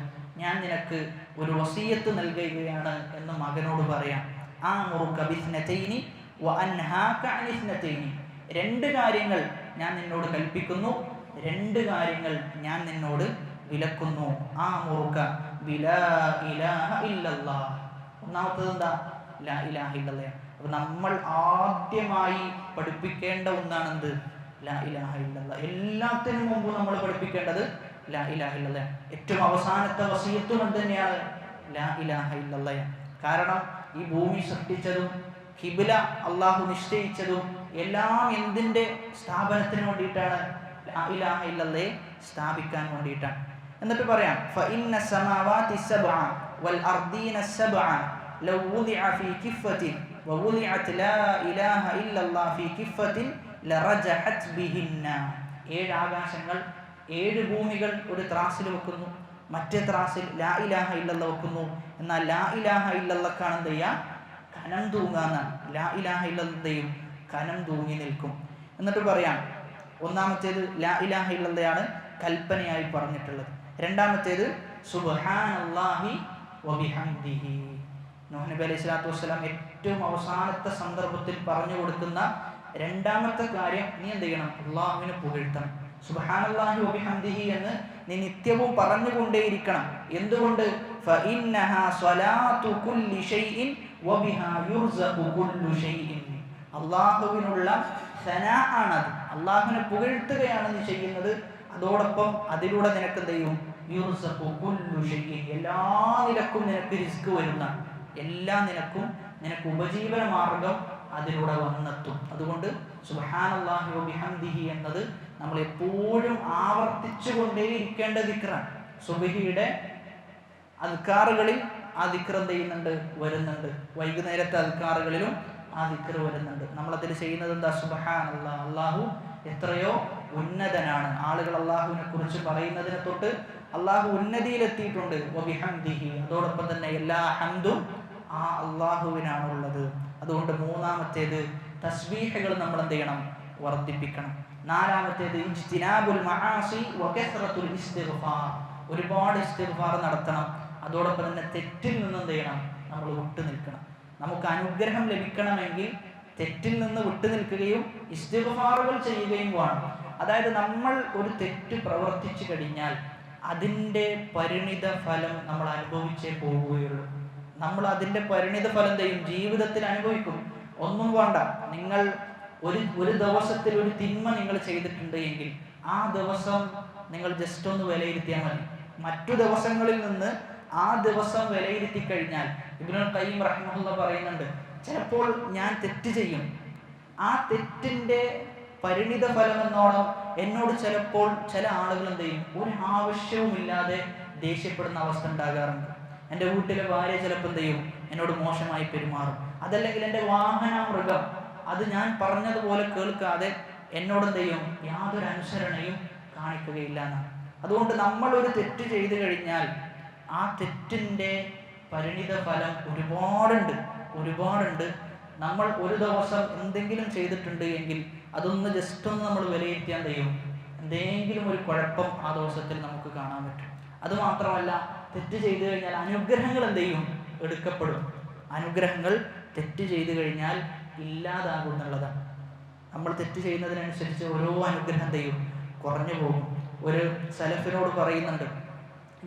ഞാൻ നിനക്ക് ഒരു വസിയ്യത്ത് നൽകുകയാണ് എന്ന് മകനോട് പറയാം. ആമുറുക ബിസ്നതൈനി വഅൻഹാക അൻ ഇസ്നതൈനി, 2 കാര്യങ്ങൾ ഞാൻ നിന്നോട് കൽപ്പിക്കുന്നു, 2 കാര്യങ്ങൾ ഞാൻ നിന്നോട് വിലക്കുന്നു. ആമുറുക, ബിലാ ഇലാഹ ഇല്ലല്ലാഹ്. ഒന്നാമത്തത് എന്താ? ലാ ഇലാഹ ഇല്ലല്ലാഹ്. അപ്പോൾ നമ്മൾ ആദ്യമായി പഠിപ്പിക്കേണ്ട ഒന്നാണ് എന്ത്? ലാ ഇലാഹ ഇല്ലല്ലാഹ്. എല്ലാത്തിനും മുമ്പ് നമ്മൾ പഠിപ്പിക്കേണ്ടത് ലാ ഇലാഹ ഇല്ലല്ലാഹ്. ഏറ്റവും അവസാനത്തെ വസിയത്തും തന്നെയാണ് ലാ ഇലാഹ ഇല്ലല്ലാഹ്. കാരണം ഈ ഭൂമി സൃഷ്ടിച്ചതും ഖിബ്ല അള്ളാഹു നിശ്ചയിച്ചതും എല്ലാം എന്തിൻ്റെ സ്ഥാപനത്തിന് വേണ്ടിയിട്ടാണ്? ലാ ഇലാഹ ഇല്ലല്ലാഹ് സ്ഥാപിക്കാൻ വേണ്ടിയിട്ടാണ്. എന്നിട്ട് പറയാം, ഫഇന്ന സമാവാതി സബ്അ വൽ അർദീന സബ്അ ലൗ വുദിഅ ഫീ കിഫ്ഫത്തിൻ വവുദിഅത് ലാ ഇലാഹ ഇല്ലല്ലാഹ് ഫീ കിഫ്ഫത്തിൻ ലറജഹത് ബിഹിന്ന. 7 ആകാശങ്ങൾ 7 ഭൂമികൾ ഒരു ത്രാസിൽ വെക്കുന്നു, മറ്റേ ത്രാസിൽ ലാ ഇലാഹ ഇല്ലല്ലാഹ് വെക്കുന്നു. എന്നാൽ ലാ ഇലാഹ ഇല്ലല്ലാഹ്ക്കാണ് എന്ത് ചെയ്യുക? കനം തൂങ്ങാന്നാണ്. ലാ ഇലാഹ ഇല്ലല്ലാഹയും കനം തൂങ്ങി നിൽക്കും. എന്നിട്ട് പറയാം, ഒന്നാമത്തേത് ലാ ഇലാഹ ഇല്ലല്ലാഹയാണ് കൽപ്പനയായി പറഞ്ഞിട്ടുള്ളത്. രണ്ടാമത്തേത് സുബ്ഹാനല്ലാഹി വബിഹംദിഹി. നൂഹ് നബി അലൈഹി സ്വലാത്തു വസ്സലാം ഏറ്റവും അവസാനത്തെ സന്ദർഭത്തിൽ പറഞ്ഞു കൊടുക്കുന്ന രണ്ടാമത്തെ കാര്യം, നീ എന്ത് ചെയ്യണം? അള്ളാഹുവിനെ പുകഴ്ത്തണം. സുബ്ഹാനല്ലാഹി വബിഹംദിഹി എന്ന് നീ നിത്യവും പറഞ്ഞുകൊണ്ടേയിരിക്കണം. എന്തുകൊണ്ട്? ഫഇന്നഹാ സ്വലാത്തു കുല്ലി ഷൈഇൻ വബിഹാ യുർസഖു കുല്ലു ഷൈഇൻ. അള്ളാഹുവിനുള്ള സനാ ആണത്. അള്ളാഹുവിനെ പുകഴ്ത്തുകയാണ് നീ ചെയ്യുന്നത്. അതോടൊപ്പം അതിലൂടെ നിനക്ക് എന്ത് ചെയ്യും? യുർസഖു കുല്ലു ഷൈഇൻ. എല്ലാ നിലക്കും നിനക്ക് റിസ്ക് വരുന്ന, എല്ലാ നിലക്കും നിനക്ക് ഉപജീവന മാർഗം അതിലൂടെ വന്നെത്തും. അതുകൊണ്ട് സുബ്ഹാനല്ലാഹി വബിഹംദിഹി എന്നത് നമ്മൾ എപ്പോഴും ആവർത്തിച്ചു കൊണ്ടേയിരിക്കേണ്ട ദിക്റാണ്. സുബ്ഹിയുടെ അദ്കാറുകളിൽ ആ ദിക്ർ എന്ത് ചെയ്യുന്നുണ്ട്? വരുന്നുണ്ട്. വൈകുന്നേരത്തെ അദ്കാറുകളിലും ആ ദിക്ർ വരുന്നുണ്ട്. നമ്മളതിൽ ചെയ്യുന്നത് എന്താ? സുബ്ഹാനല്ലാഹ്, അള്ളാഹു എത്രയോ ഉന്നതനാണ്. ആളുകൾ അള്ളാഹുവിനെ കുറിച്ച് പറയുന്നതിനെ തൊട്ട് അള്ളാഹു ഉന്നതിയിലെത്തിയിട്ടുണ്ട്. വബിഹംദിഹി, അതോടൊപ്പം തന്നെ എല്ലാ ഹംദും ആ അള്ളാഹുവിനാണുള്ളത്. അതുകൊണ്ട് മൂന്നാമത്തേത് തസ്ബീഹുകൾ നമ്മൾ എന്ത് ചെയ്യണം? വർദ്ധിപ്പിക്കണം. നാലാമത്തേത് ഇജ്തിനാബുൽ മആസി വകസ്റത്തുൽ ഇസ്തിഗ്ഫാർ. ഒരുപാട് ഇസ്തിഗ്ഫാർ നടത്തണം. അതോടൊപ്പം തന്നെ തെറ്റിൽ നിന്ന് എന്ത് ചെയ്യണം? നമ്മൾ വിട്ടു നിൽക്കണം. നമുക്ക് അനുഗ്രഹം ലഭിക്കണമെങ്കിൽ തെറ്റിൽ നിന്ന് വിട്ടു നിൽക്കുകയും ഇസ്തിഗ്ഫാറുകൾ ചെയ്യുകയും വേണം. അതായത് നമ്മൾ ഒരു തെറ്റ് പ്രവർത്തിച്ചു കഴിഞ്ഞാൽ അതിൻ്റെ പരിണിത ഫലം നമ്മൾ അനുഭവിച്ചേ പോവുകയുള്ളൂ. നമ്മൾ അതിൻ്റെ പരിണിത ഫലം ചെയ്യും ജീവിതത്തിൽ അനുഭവിക്കും. ഒന്നും വേണ്ട, നിങ്ങൾ ഒരു ദിവസത്തിൽ ഒരു തിന്മ നിങ്ങൾ ചെയ്തിട്ടുണ്ട് എങ്കിൽ ആ ദിവസം നിങ്ങൾ ജസ്റ്റ് ഒന്ന് വിലയിരുത്തിയാൽ മതി. മറ്റു ദിവസങ്ങളിൽ നിന്ന് ആ ദിവസം വിലയിരുത്തി കഴിഞ്ഞാൽ, ഇബ്നുൽ ഖയ്യിം റഹിമഹുല്ലാഹ് പറയുന്നുണ്ട്, ചിലപ്പോൾ ഞാൻ തെറ്റ് ചെയ്യും, ആ തെറ്റിൻ്റെ പരിണിത ഫലം എന്നോണം എന്നോട് ചിലപ്പോൾ ചില ആളുകൾ എന്ത് ചെയ്യും? ഒരു ആവശ്യവുമില്ലാതെ ദേഷ്യപ്പെടുന്ന അവസ്ഥ ഉണ്ടാകാറുണ്ട്. എൻ്റെ വീട്ടിലെ ഭാര്യ ചിലപ്പോൾ എന്ത് ചെയ്യും? എന്നോട് മോശമായി പെരുമാറും. അതല്ലെങ്കിൽ എൻ്റെ വാഹന മൃഗം അത് ഞാൻ പറഞ്ഞതുപോലെ കേൾക്കാതെ എന്നോട് എന്ത് ചെയ്യും? യാതൊരു അനുസരണയും കാണിക്കുകയില്ല എന്നാണ്. അതുകൊണ്ട് നമ്മൾ ഒരു തെറ്റ് ചെയ്തു കഴിഞ്ഞാൽ ആ തെറ്റിൻ്റെ പരിണിത ഫലം ഒരുപാടുണ്ട്. നമ്മൾ ഒരു ദിവസം എന്തെങ്കിലും ചെയ്തിട്ടുണ്ട് എങ്കിൽ അതൊന്ന് ജസ്റ്റ് ഒന്ന് നമ്മൾ വിലയിരുത്തിയാൽ ചെയ്യും, എന്തെങ്കിലും ഒരു കുഴപ്പം ആ ദിവസത്തിൽ നമുക്ക് കാണാൻ പറ്റും. അതുമാത്രമല്ല, തെറ്റ് ചെയ്തു കഴിഞ്ഞാൽ അനുഗ്രഹങ്ങൾ എന്ത് ചെയ്യും? എടുക്കപ്പെടും. അനുഗ്രഹങ്ങൾ തെറ്റ് ചെയ്തു കഴിഞ്ഞാൽ ഇല്ലാതാകുന്നുള്ളതാണ്. നമ്മൾ തെറ്റ് ചെയ്യുന്നതിനനുസരിച്ച് ഓരോ അനുഗ്രഹം എന്ത് ചെയ്യും? കുറഞ്ഞു പോകും. ഒരു സലഫിനോട് പറയുന്നുണ്ട്,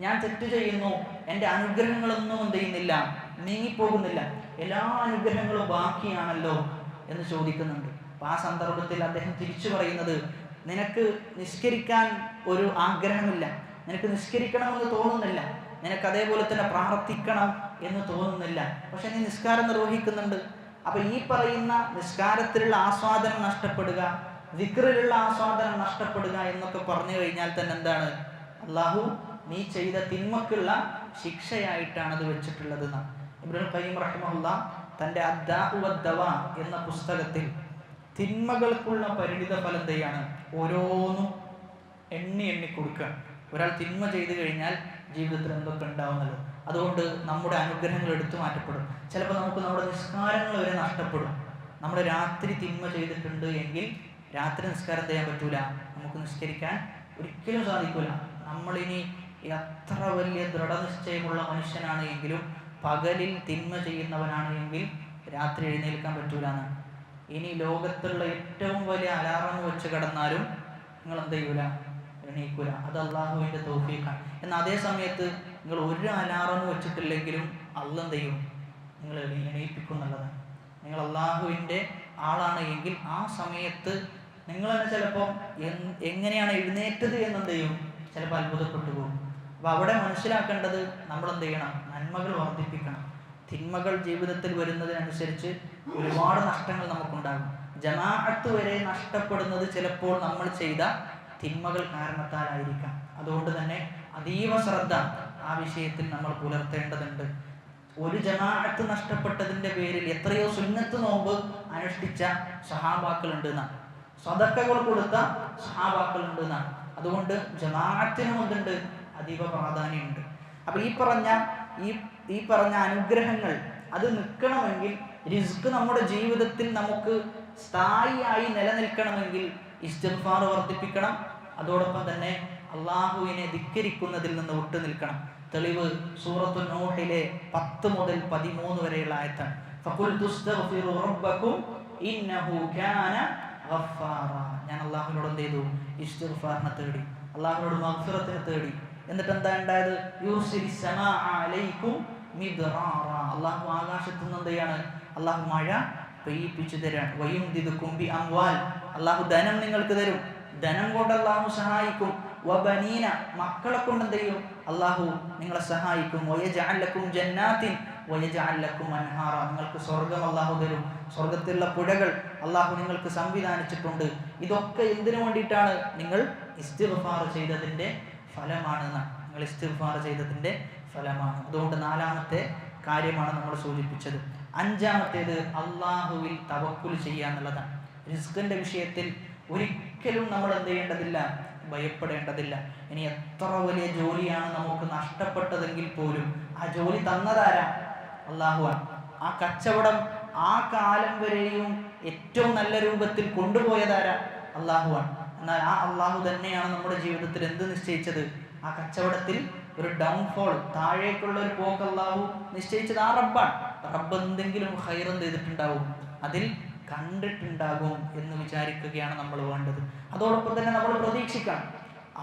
ഞാൻ തെറ്റ് ചെയ്യുന്നു, എൻ്റെ അനുഗ്രഹങ്ങളൊന്നും എന്ത് ചെയ്യുന്നില്ല, നീങ്ങിപ്പോകുന്നില്ല, എല്ലാ അനുഗ്രഹങ്ങളും ബാക്കിയാണല്ലോ എന്ന് ചോദിക്കുന്നുണ്ട്. അപ്പോൾ ആ സന്ദർഭത്തിൽ അദ്ദേഹം തിരിച്ചു പറയുന്നത്, നിനക്ക് നിസ്കരിക്കാൻ ഒരു ആഗ്രഹമില്ല, നിനക്ക് നിസ്കരിക്കണമെന്ന് തോന്നുന്നില്ല, നിനക്ക് അതേപോലെ തന്നെ പ്രാർത്ഥിക്കണം എന്ന് തോന്നുന്നില്ല, പക്ഷെ നീ നിസ്കാരം നിർവഹിക്കുന്നുണ്ട്. അപ്പോൾ ഈ പറയുന്ന നിസ്കാരത്തിലുള്ള ആസ്വാദനം നഷ്ടപ്പെടുക, ദിക്റിലുള്ള ആസ്വാദനം നഷ്ടപ്പെടുക എന്നൊക്കെ പറഞ്ഞു കഴിഞ്ഞാൽ തന്നെ എന്താണ്? അള്ളാഹു നീ ചെയ്ത തിന്മക്കുള്ള ശിക്ഷയായിട്ടാണ് അത് വെച്ചിട്ടുള്ളത് എന്നാണ്. ഇബ്നുൽ ഖയ്യിം റഹിമഹുല്ലാഹ് തൻ്റെ അദ്ദാഉ വദ്ദവാ എന്ന പുസ്തകത്തിൽ തിന്മകൾക്കുള്ള പരിണിത ഫലം എന്താണ്? ഓരോന്നും എണ്ണി കൊടുക്കുക. ഒരാൾ തിന്മ ചെയ്തു കഴിഞ്ഞാൽ ജീവിതത്തിൽ എന്തൊക്കെ ഉണ്ടാവുന്നല്ലോ. അതുകൊണ്ട് നമ്മുടെ അനുഗ്രഹങ്ങൾ എടുത്തു മാറ്റപ്പെടും. ചിലപ്പോൾ നമുക്ക് നമ്മുടെ നിസ്കാരങ്ങൾ വരെ നഷ്ടപ്പെടും. നമ്മൾ രാത്രി തിന്മ ചെയ്തിട്ടുണ്ട് എങ്കിൽ രാത്രി നിസ്കാരം ചെയ്യാൻ പറ്റൂല, നമുക്ക് നിസ്കരിക്കാൻ ഒരിക്കലും സാധിക്കില്ല. നമ്മളിനി എത്ര വലിയ ദൃഢനിശ്ചയമുള്ള മനുഷ്യനാണ് എങ്കിലും പകലിൽ തിന്മ ചെയ്യുന്നവനാണ് എങ്കിൽ രാത്രി എഴുന്നേൽക്കാൻ പറ്റൂല എന്നാണ്. ഇനി ലോകത്തുള്ള ഏറ്റവും വലിയ അലാറം വെച്ച് കിടന്നാലും നിങ്ങൾ എന്ത് ചെയ്യൂല? എണീക്കൂല. അത് അള്ളാഹുവിൻ്റെ തൗഫീഖാണ്. എന്നാൽ അതേ സമയത്ത് നിങ്ങൾ ഒരു അലാറം വെച്ചിട്ടില്ലെങ്കിലും അള്ളാഹ് എന്ത് ചെയ്യും? നിങ്ങൾ എണീപ്പിക്കും എന്നുള്ളതാണ്. നിങ്ങൾ അള്ളാഹുവിൻ്റെ ആളാണ് എങ്കിൽ ആ സമയത്ത് നിങ്ങൾ തന്നെ ചിലപ്പോൾ എങ്ങനെയാണ് എഴുന്നേറ്റത് എന്നെന്ത് ചെയ്യും? ചിലപ്പോൾ അത്ഭുതപ്പെട്ടു പോകും. അപ്പോൾ അവിടെ മനസ്സിലാക്കേണ്ടത് നമ്മൾ എന്ത് ചെയ്യണം? നന്മകൾ വർദ്ധിപ്പിക്കണം. തിന്മകൾ ജീവിതത്തിൽ വരുന്നതിനനുസരിച്ച് ഒരുപാട് നഷ്ടങ്ങൾ നമുക്കുണ്ടാകും. ജമാഅത്ത് വരെ നഷ്ടപ്പെടുന്നത് ചിലപ്പോൾ നമ്മൾ ചെയ്ത തിന്മകൾ കാരണത്താലായിരിക്കാം. അതുകൊണ്ട് തന്നെ അതീവ ശ്രദ്ധ ആ വിഷയത്തിൽ നമ്മൾ പുലർത്തേണ്ടതുണ്ട്. ഒരു ജമാഅത്ത് നഷ്ടപ്പെട്ടതിൻ്റെ പേരിൽ എത്രയോ സുന്നത്ത് നോമ്പ് അനുഷ്ഠിച്ച സഹാബാക്കളുണ്ട് എന്നാണ്, സദഖകൾ കൊടുത്ത സഹാബാക്കളുണ്ട് എന്നാണ്. അതുകൊണ്ട് ജമാഅത്തിനും എന്തുണ്ട്? അതീവ പ്രാധാന്യമുണ്ട്. അപ്പോൾ ഈ പറഞ്ഞ അനുഗ്രഹങ്ങൾ അത് നിൽക്കണമെങ്കിൽ, റിസ്ക് നമ്മുടെ ജീവിതത്തിൽ നമുക്ക് സ്ഥായിയായി നിലനിൽക്കണമെങ്കിൽ ഇസ്തിഗ്ഫാർ വർദ്ധിപ്പിക്കണം. അതോടൊപ്പം തന്നെ അള്ളാഹുവിനെ ധിക്കരിക്കുന്നതിൽ നിന്ന് വിട്ടു നിൽക്കണം. തെളിവ് സൂറത്തു നൂഹിലെ 10 മുതൽ 13 വരെയുള്ള ആയത്താണ്. ഫഖുൽതുസ്തഗ്ഫിറു റബ്ബക്കും ഇന്നഹു കാന ഗഫാറ. ഞാൻ അള്ളാഹുവിനോട് എന്ത് ചെയ്തു? ഇസ്തിഗ്ഫാറിനെ തേടി, അള്ളാഹുവിനോട് മഗ്ഫിറത്തിനെ തേടി. എന്നിട്ട് എന്താ ഉണ്ടായത്? യുർസിലിസ് സമാഅ അലൈക്കും മിദ്റാറ. അള്ളാഹു ആകാശത്തു നിന്ന് എന്ത് ചെയ്യാണ്? അള്ളാഹു മഴ പെയ്യിപ്പിച്ചു തരാൻ. വയുംദിദുക്കും ബി അംവാൽ. അള്ളാഹു ധനം നിങ്ങൾക്ക് തരും, ധനം കൊണ്ട് അള്ളാഹു സഹായിക്കും. വബനീന, മക്കളെ കൊണ്ട് എന്ത് ചെയ്യും? അള്ളാഹു നിങ്ങളെ സഹായിക്കും. വയജഅൽ ലക്കും ജന്നാത്തിൻ വയജഅൽ ലക്കും അൻഹാറ. നിങ്ങൾക്ക് സ്വർഗം അള്ളാഹു തരും, സ്വർഗത്തിലുള്ള പുഴകൾ അള്ളാഹു നിങ്ങൾക്ക് സംവിധാനിച്ചിട്ടുണ്ട്. ഇതൊക്കെ എന്തിനു വേണ്ടിയിട്ടാണ്? നിങ്ങൾ ഇസ്തിഗ്ഫാർ ചെയ്തതിൻ്റെ ഫലമാണെന്ന്. നിങ്ങൾ ഇസ്തിഗ്ഫാർ ചെയ്തതിൻ്റെ ഫലമാണ്. അതുകൊണ്ട് 4ാമത്തെ കാര്യമാണ് നമ്മൾ സൂചിപ്പിച്ചത്. 5ാമത്തേത് അള്ളാഹുവിൽ തവക്കുൽ ചെയ്യുക എന്നുള്ളതാണ്. റിസ്കിൻ്റെ വിഷയത്തിൽ ഒരിക്കലും നമ്മൾ എന്ത് ചെയ്യേണ്ടതില്ല? ഭയപ്പെടേണ്ടതില്ല. ഇനി എത്ര വലിയ ജോലിയാണ് നമുക്ക് നഷ്ടപ്പെട്ടതെങ്കിൽ പോലും ആ ജോലി തന്നതാരാ? അള്ളാഹുവാണ്. ആ കച്ചവടം ആ കാലം വരെയും ഏറ്റവും നല്ല രൂപത്തിൽ കൊണ്ടുപോയതാരാ? അള്ളാഹുവാണ്. എന്നാൽ ആ അള്ളാഹു തന്നെയാണ് നമ്മുടെ ജീവിതത്തിൽ എന്ത് നിശ്ചയിച്ചത്? ആ കച്ചവടത്തിൽ ഒരു ഡൗൺഫോൾ, താഴേക്കുള്ള ഒരു പോക്ക് അള്ളാഹു നിശ്ചയിച്ചത് ആ റബ്ബാണ്. റബ്ബ് എന്തെങ്കിലും ഹൈറം ചെയ്തിട്ടുണ്ടാവും, അതിൽ കണ്ടിട്ടുണ്ടാകും എന്ന് വിചാരിക്കുകയാണ് നമ്മൾ വേണ്ടത്. അതോടൊപ്പം തന്നെ നമ്മൾ പ്രതീക്ഷിക്കണം,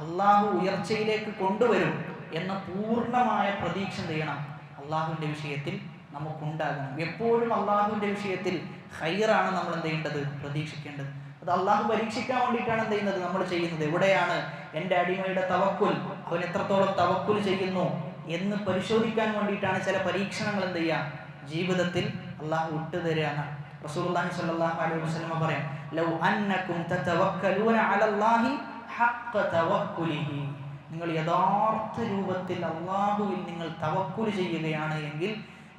അള്ളാഹു ഉയർച്ചയിലേക്ക് കൊണ്ടുവരും എന്ന പൂർണ്ണമായ പ്രതീക്ഷ ചെയ്യണം അള്ളാഹുവിൻ്റെ വിഷയത്തിൽ നമുക്കുണ്ടാകണം. എപ്പോഴും അള്ളാഹുവിൻ്റെ വിഷയത്തിൽ ഹൈറാണ് നമ്മൾ എന്ത് ചെയ്യേണ്ടത്? പ്രതീക്ഷിക്കേണ്ടത്. അത് അള്ളാഹു പരീക്ഷിക്കാൻ വേണ്ടിയിട്ടാണ് എന്ത് ചെയ്യുന്നത്? നമ്മൾ ചെയ്യുന്നത്. എവിടെയാണ് എൻ്റെ അടിമയുടെ തവക്കുൽ, അവൻ എത്രത്തോളം തവക്കുൽ ചെയ്യുന്നു എന്ന് പരിശോധിക്കാൻ വേണ്ടിയിട്ടാണ് ചില പരീക്ഷണങ്ങൾ എന്ത് ചെയ്യുക? ജീവിതത്തിൽ അള്ളാഹു വിട്ടുതരികയാണ്. റസൂലുള്ളാഹി സ്വല്ലല്ലാഹു അലൈഹി വസല്ലം പറയാം, ലൗ അന്നകും തതവക്കലൂന അലല്ലാഹി ഹഖ്ഖ തവക്കുലിഹി. നിങ്ങൾ യഥാർത്ഥ രൂപത്തിൽ അള്ളാഹുവിൽ നിങ്ങൾ തവക്കുൽ ചെയ്യുകയാണ് എങ്കിൽ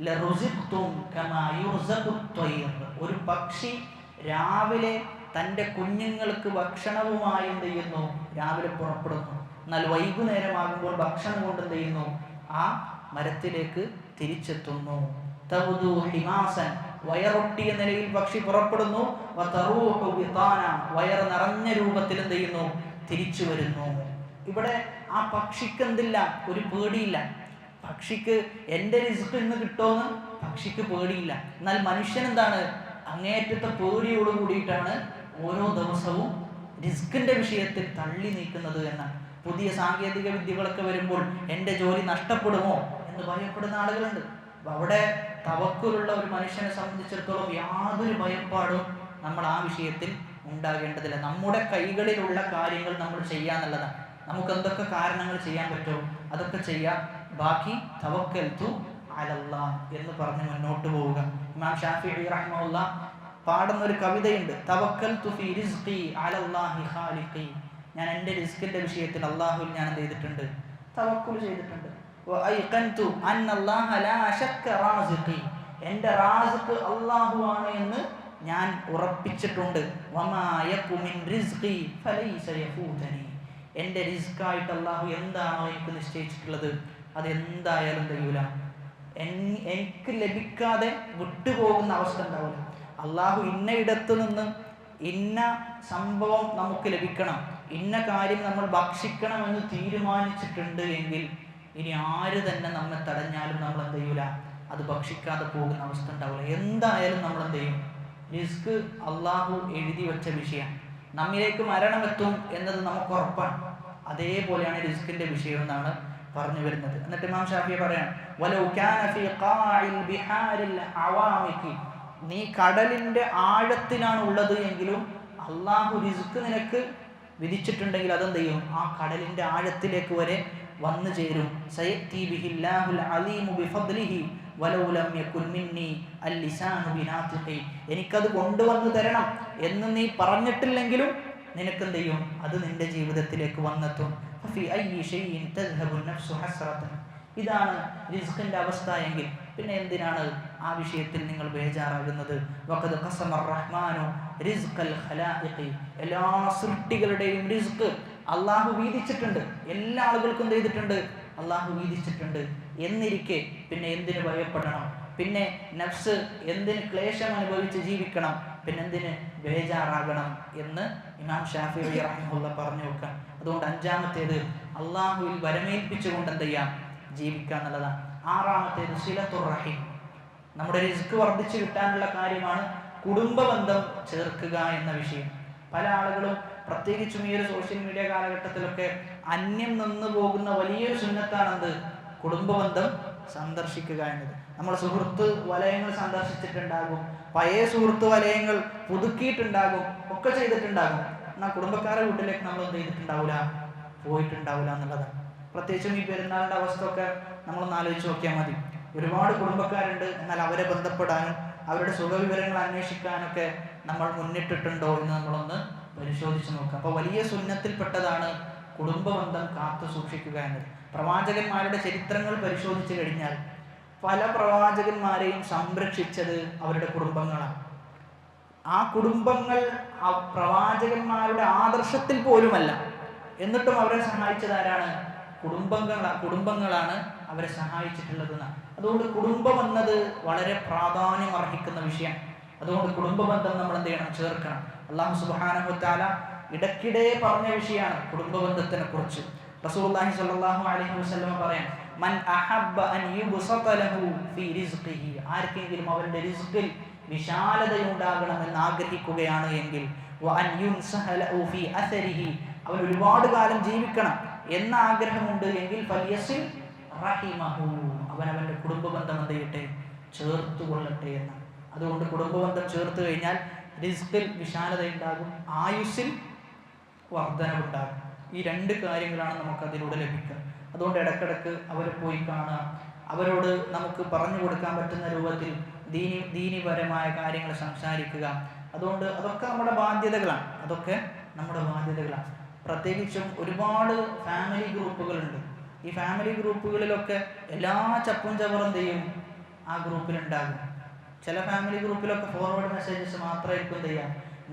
ലറുസിഖ്തും കമാ യുർസഖുത് ത്വയ്ർ. ഒരു പക്ഷി രാവിലെ തൻ്റെ കുഞ്ഞുങ്ങൾക്ക് ഭക്ഷണവുമായി എന്ത് ചെയ്യുന്നു? രാവിലെ പുറപ്പെടുന്നു. എന്നാൽ വൈകുന്നേരമാകുമ്പോൾ ഭക്ഷണം കൊണ്ട് എന്ത് ചെയ്യുന്നു? ആ മരത്തിലേക്ക് തിരിച്ചെത്തുന്നു. തവ്ദു ഹിമാസൻ, വയറൊട്ടിയ നിലയിൽ പക്ഷി പുറപ്പെടുന്നു. വതറൂഹു ബിതാന, വയർ നിറഞ്ഞ രൂപത്തിൽ എന്ത് ചെയ്യുന്നു? തിരിച്ചു വരുന്നു. ഇവിടെ ആ പക്ഷിക്ക് എന്തില്ല? ഒരു പേടിയില്ല. പക്ഷിക്ക് എൻ്റെ റിസ്ക് ഇന്ന് കിട്ടുമെന്ന് പക്ഷിക്ക് പേടിയില്ല. എന്നാൽ മനുഷ്യൻ എന്താണ്? അങ്ങേയറ്റത്തെ പേടിയോട് കൂടിയിട്ടാണ് ഓരോ ദിവസവും റിസ്കിൻ്റെ വിഷയത്തിൽ തള്ളി നീക്കുന്നത് എന്നാണ്. പുതിയ സാങ്കേതിക വിദ്യകളൊക്കെ വരുമ്പോൾ എൻ്റെ ജോലി നഷ്ടപ്പെടുമോ എന്ന് ഭയപ്പെടുന്ന ആളുകളുണ്ട്. അവിടെ തവക്കുലുള്ള ഒരു മനുഷ്യനെ സംബന്ധിച്ചിടത്തോളം യാതൊരു ഭയപ്പാടും നമ്മൾ ആ വിഷയത്തിൽ ഉണ്ടാകേണ്ടതില്ല. നമ്മുടെ കൈകളിലുള്ള കാര്യങ്ങൾ നമ്മൾ ചെയ്യാന്നുള്ളതാണ്. നമുക്ക് എന്തൊക്കെ കാരണങ്ങൾ ചെയ്യാൻ പറ്റുമോ അതൊക്കെ ചെയ്യാം. ബാക്കി തവക്കൽതു അലല്ലാഹ് എന്ന് പറഞ്ഞ് മുന്നോട്ട് പോവുക. ഇമാം ഷാഫിഈ റഹിമഹുല്ലാഹ് പാടുന്ന ഒരു കവിതയുണ്ട്, തവക്കൽതു ഫീ റിസ്ഖി അലല്ലാഹി ഖാലിഖി. ഞാൻ എൻ്റെ റിസ്കിൻ്റെ വിഷയത്തിൽ അള്ളാഹുവിൽ ഞാൻ എന്ത് ചെയ്തിട്ടുണ്ട്? തവക്കുൽ ചെയ്തിട്ടുണ്ട്. വഅയ്ഖൻതു അന്നല്ലാഹ ലാ ശക്ക റാസിഖി. എൻ്റെ റാസിഖ് അള്ളാഹുവാണ് എന്ന് ഞാൻ ഉറപ്പിച്ചിട്ടുണ്ട്. വമാ യകു മിൻ റിസ്ഖി ഫലൈസ യഫൂതനി. എൻ്റെ റിസ്ക്കായിട്ട് അള്ളാഹു എന്താണോ എനിക്ക് നിശ്ചയിച്ചിട്ടുള്ളത് അതെന്തായാലും കഴിയൂല, എനിക്ക് ലഭിക്കാതെ വിട്ടുപോകുന്ന അവസ്ഥ ഉണ്ടാവില്ല. അള്ളാഹു ഇന്ന ഇടത്തു നിന്ന് ഇന്ന സംഭവം നമുക്ക് ലഭിക്കണം, ഇന്ന കാര്യം നമ്മൾ ഭക്ഷിക്കണമെന്ന് തീരുമാനിച്ചിട്ടുണ്ട് എങ്കിൽ ഇനി ആര് തന്നെ നമ്മെ തടഞ്ഞാലും നമ്മൾ എന്ത് ചെയ്യൂല, അത് ഭക്ഷിക്കാതെ പോകുന്ന അവസ്ഥ ഉണ്ടാവില്ല. എന്തായാലും നമ്മൾ എന്ത് ചെയ്യും? റിസ്ക് അള്ളാഹു എഴുതി വെച്ച വിഷയം. നമ്മിലേക്ക് മരണമെത്തും എന്നത് നമുക്ക് ഉറപ്പാണ്. അതേപോലെയാണ് റിസ്കിൻ്റെ വിഷയം എന്നാണ് പറഞ്ഞു വരുന്നത്. എന്നിട്ട് ഇമാം ഷാഫി പറയാം, വലൗ കാന ഫീ ഖാഇൽ ബിഹാരിൽ അവാമികി, നീ കടലിന്റെ ആഴത്തിലാണ് ഉള്ളത് എങ്കിലും അള്ളാഹു റിസ്ക് നിനക്ക് വിധിച്ചിട്ടുണ്ടെങ്കിൽ അതെന്ത് ചെയ്യും? ആ കടലിന്റെ ആഴത്തിലേക്ക് വരെ വന്നു ചേരും. സയഅതി ബിഹില്ലാഹുൽ അലീമു ബിഫദ്ലിഹി വലൗ ലം യകുൻ മിന്നി അൽലിസാനു ബിനാതിഖി, എനിക്കത് കൊണ്ടുവന്നു തരണം എന്ന് നീ പറഞ്ഞിട്ടില്ലെങ്കിലും നിനക്കെന്ത് ചെയ്യും? അത് നിന്റെ ജീവിതത്തിലേക്ക് വന്നെത്തും. ഫഫി അയ്യി ഷൈഇൻ തദ്ഹബു നഫ്സു ഹസ്റതൻ, ഇതാണ് റിസ്കിന്റെ അവസ്ഥ എങ്കിൽ പിന്നെ എന്തിനാണ് ആ വിഷയത്തിൽ നിങ്ങൾ ബേജാറാകുന്നത്? വഖദ് ഖസമർ റഹ്മാനു റിസ്ഖൽ ഖലാഇഖി, എല്ലാ സൃഷ്ടികളുടെയും റിസ്ക് അള്ളാഹു വീതിച്ചിട്ടുണ്ട്. എല്ലാ ആളുകൾക്കും ചെയ്തിട്ടുണ്ട്, അള്ളാഹു വീതിച്ചിട്ടുണ്ട്. എന്നിരിക്കെ പിന്നെ എന്തിനു ഭയപ്പെടണം? പിന്നെ നഫ്സ് എന്തിന് ക്ലേശം അനുഭവിച്ച് ജീവിക്കണം? പിന്നെ എന്തിന് ബേജാറാകണം എന്ന് ഇമാം ഷാഫിഈ റഹിമഹുല്ലാ പറഞ്ഞു വെക്കാം. അതുകൊണ്ട് അഞ്ചാമത്തേത് അള്ളാഹുവിൽ വരമേൽപ്പിച്ചുകൊണ്ട് എന്ത് ചെയ്യാം? ജീവിക്കുക എന്നുള്ളതാണ്. ആറാമത്തേത് സിലത്തുർ റഹീം, നമ്മുടെ റിസ്ക് വർദ്ധിച്ചു കിട്ടാനുള്ള കാര്യമാണ് കുടുംബബന്ധം ചേർക്കുക എന്ന വിഷയം. പല ആളുകളും പ്രത്യേകിച്ചും ഈ ഒരു സോഷ്യൽ മീഡിയ കാലഘട്ടത്തിലൊക്കെ അന്യം നിന്ന് പോകുന്ന വലിയൊരു സുന്നത്താണെന്ത്? കുടുംബബന്ധം സന്ദർശിക്കുക എന്നത്. നമ്മൾ സുഹൃത്ത് വലയങ്ങൾ സന്ദർശിച്ചിട്ടുണ്ടാകും, പഴയ സുഹൃത്ത് വലയങ്ങൾ പുതുക്കിയിട്ടുണ്ടാകും, ഒക്കെ ചെയ്തിട്ടുണ്ടാകും. എന്നാൽ കുടുംബക്കാരുടെ വീട്ടിലേക്ക് നമ്മൾ എന്ത് ചെയ്തിട്ടുണ്ടാവില്ല, പോയിട്ടുണ്ടാവില്ല എന്നുള്ളതാണ്. പ്രത്യേകിച്ചും ഈ പെരുന്നാളിൻ്റെ അവസ്ഥ ഒക്കെ നമ്മളൊന്ന് ആലോചിച്ച് നോക്കിയാൽ മതി. ഒരുപാട് കുടുംബക്കാരുണ്ട്, എന്നാൽ അവരെ ബന്ധപ്പെടാനും അവരുടെ സുഖവിവരങ്ങൾ അന്വേഷിക്കാനൊക്കെ നമ്മൾ മുന്നിട്ടിട്ടുണ്ടോ എന്ന് നമ്മളൊന്ന് പരിശോധിച്ച് നോക്കുക. അപ്പോൾ വലിയ സുന്നത്തിൽപ്പെട്ടതാണ് കുടുംബബന്ധം കാത്തു സൂക്ഷിക്കുക എന്നത്. പ്രവാചകന്മാരുടെ ചരിത്രങ്ങൾ പരിശോധിച്ചു കഴിഞ്ഞാൽ പല പ്രവാചകന്മാരെയും സംരക്ഷിച്ചത് അവരുടെ കുടുംബങ്ങളാണ്. ആ കുടുംബങ്ങൾ ആ പ്രവാചകന്മാരുടെ ആദർശത്തിൽ പോലുമല്ല, എന്നിട്ടും അവരെ സഹായിച്ചത് ആരാണ്? കുടുംബങ്ങളാണ് അവരെ സഹായിച്ചിട്ടുള്ളതെന്നാണ്. അതുകൊണ്ട് കുടുംബം എന്നത് വളരെ പ്രാധാന്യം അർഹിക്കുന്ന വിഷയം. അതുകൊണ്ട് കുടുംബബന്ധം നമ്മൾ എന്ത് ചെയ്യണം? ചേർക്കണം. അല്ലാഹു സുബ്ഹാനഹു വ തആല ഇടയ്ക്കിടെ പറഞ്ഞ വിഷയമാണ് കുടുംബബന്ധത്തിനെ കുറിച്ച്. റസൂലുള്ളാഹി സ്വല്ലല്ലാഹു അലൈഹി വസല്ലം പറയാം, മൻ അഹബ്ബ അൻ യുബ്സത ലഹു ഫീ റിസ്ഖിഹി, ആർക്കെങ്കിലും അവരുടെ റിസ്ഖിൽ വിശാലതയുണ്ടാകണമെന്ന് ആഗ്രഹിക്കുകയാണ് എങ്കിൽ, വ അൻ യുൻസഹ ലഹു ഫീ അസരിഹി, അവൻ ഒരുപാട് കാലം ജീവിക്കണം എന്ന ആഗ്രഹമുണ്ട് എങ്കിൽ, ഫൽയസിൽ റഹിമഹു, അവനവൻ്റെ കുടുംബബന്ധം എന്ത് ചെയ്യട്ടെ? ചേർത്ത് കൊള്ളട്ടെ എന്നാണ്. അതുകൊണ്ട് കുടുംബബന്ധം ചേർത്ത് കഴിഞ്ഞാൽ റിസ്കിൽ വിശാലതയുണ്ടാകും, ആയുസ്സിൽ വർധനവുണ്ടാകും. ഈ രണ്ട് കാര്യങ്ങളാണ് നമുക്ക് അതിലൂടെ ലഭിക്കുക. അതുകൊണ്ട് ഇടക്കിടക്ക് അവരെ പോയി കാണുക, അവരോട് നമുക്ക് പറഞ്ഞു കൊടുക്കാൻ പറ്റുന്ന രൂപത്തിൽ ദീനിപരമായ കാര്യങ്ങൾ സംസാരിക്കുക. അതുകൊണ്ട് അതൊക്കെ നമ്മുടെ ബാധ്യതകളാണ്. പ്രത്യേകിച്ചും ഒരുപാട് ഫാമിലി ഗ്രൂപ്പുകളുണ്ട്. ഈ ഫാമിലി ഗ്രൂപ്പുകളിലൊക്കെ എല്ലാ ചപ്പും ചവറും ചെയ്യും ആ ഗ്രൂപ്പിലുണ്ടാകും. ചില ഫാമിലി ഗ്രൂപ്പിലൊക്കെ ഫോർവേഡ് മെസ്സേജസ് മാത്രമായിരിക്കും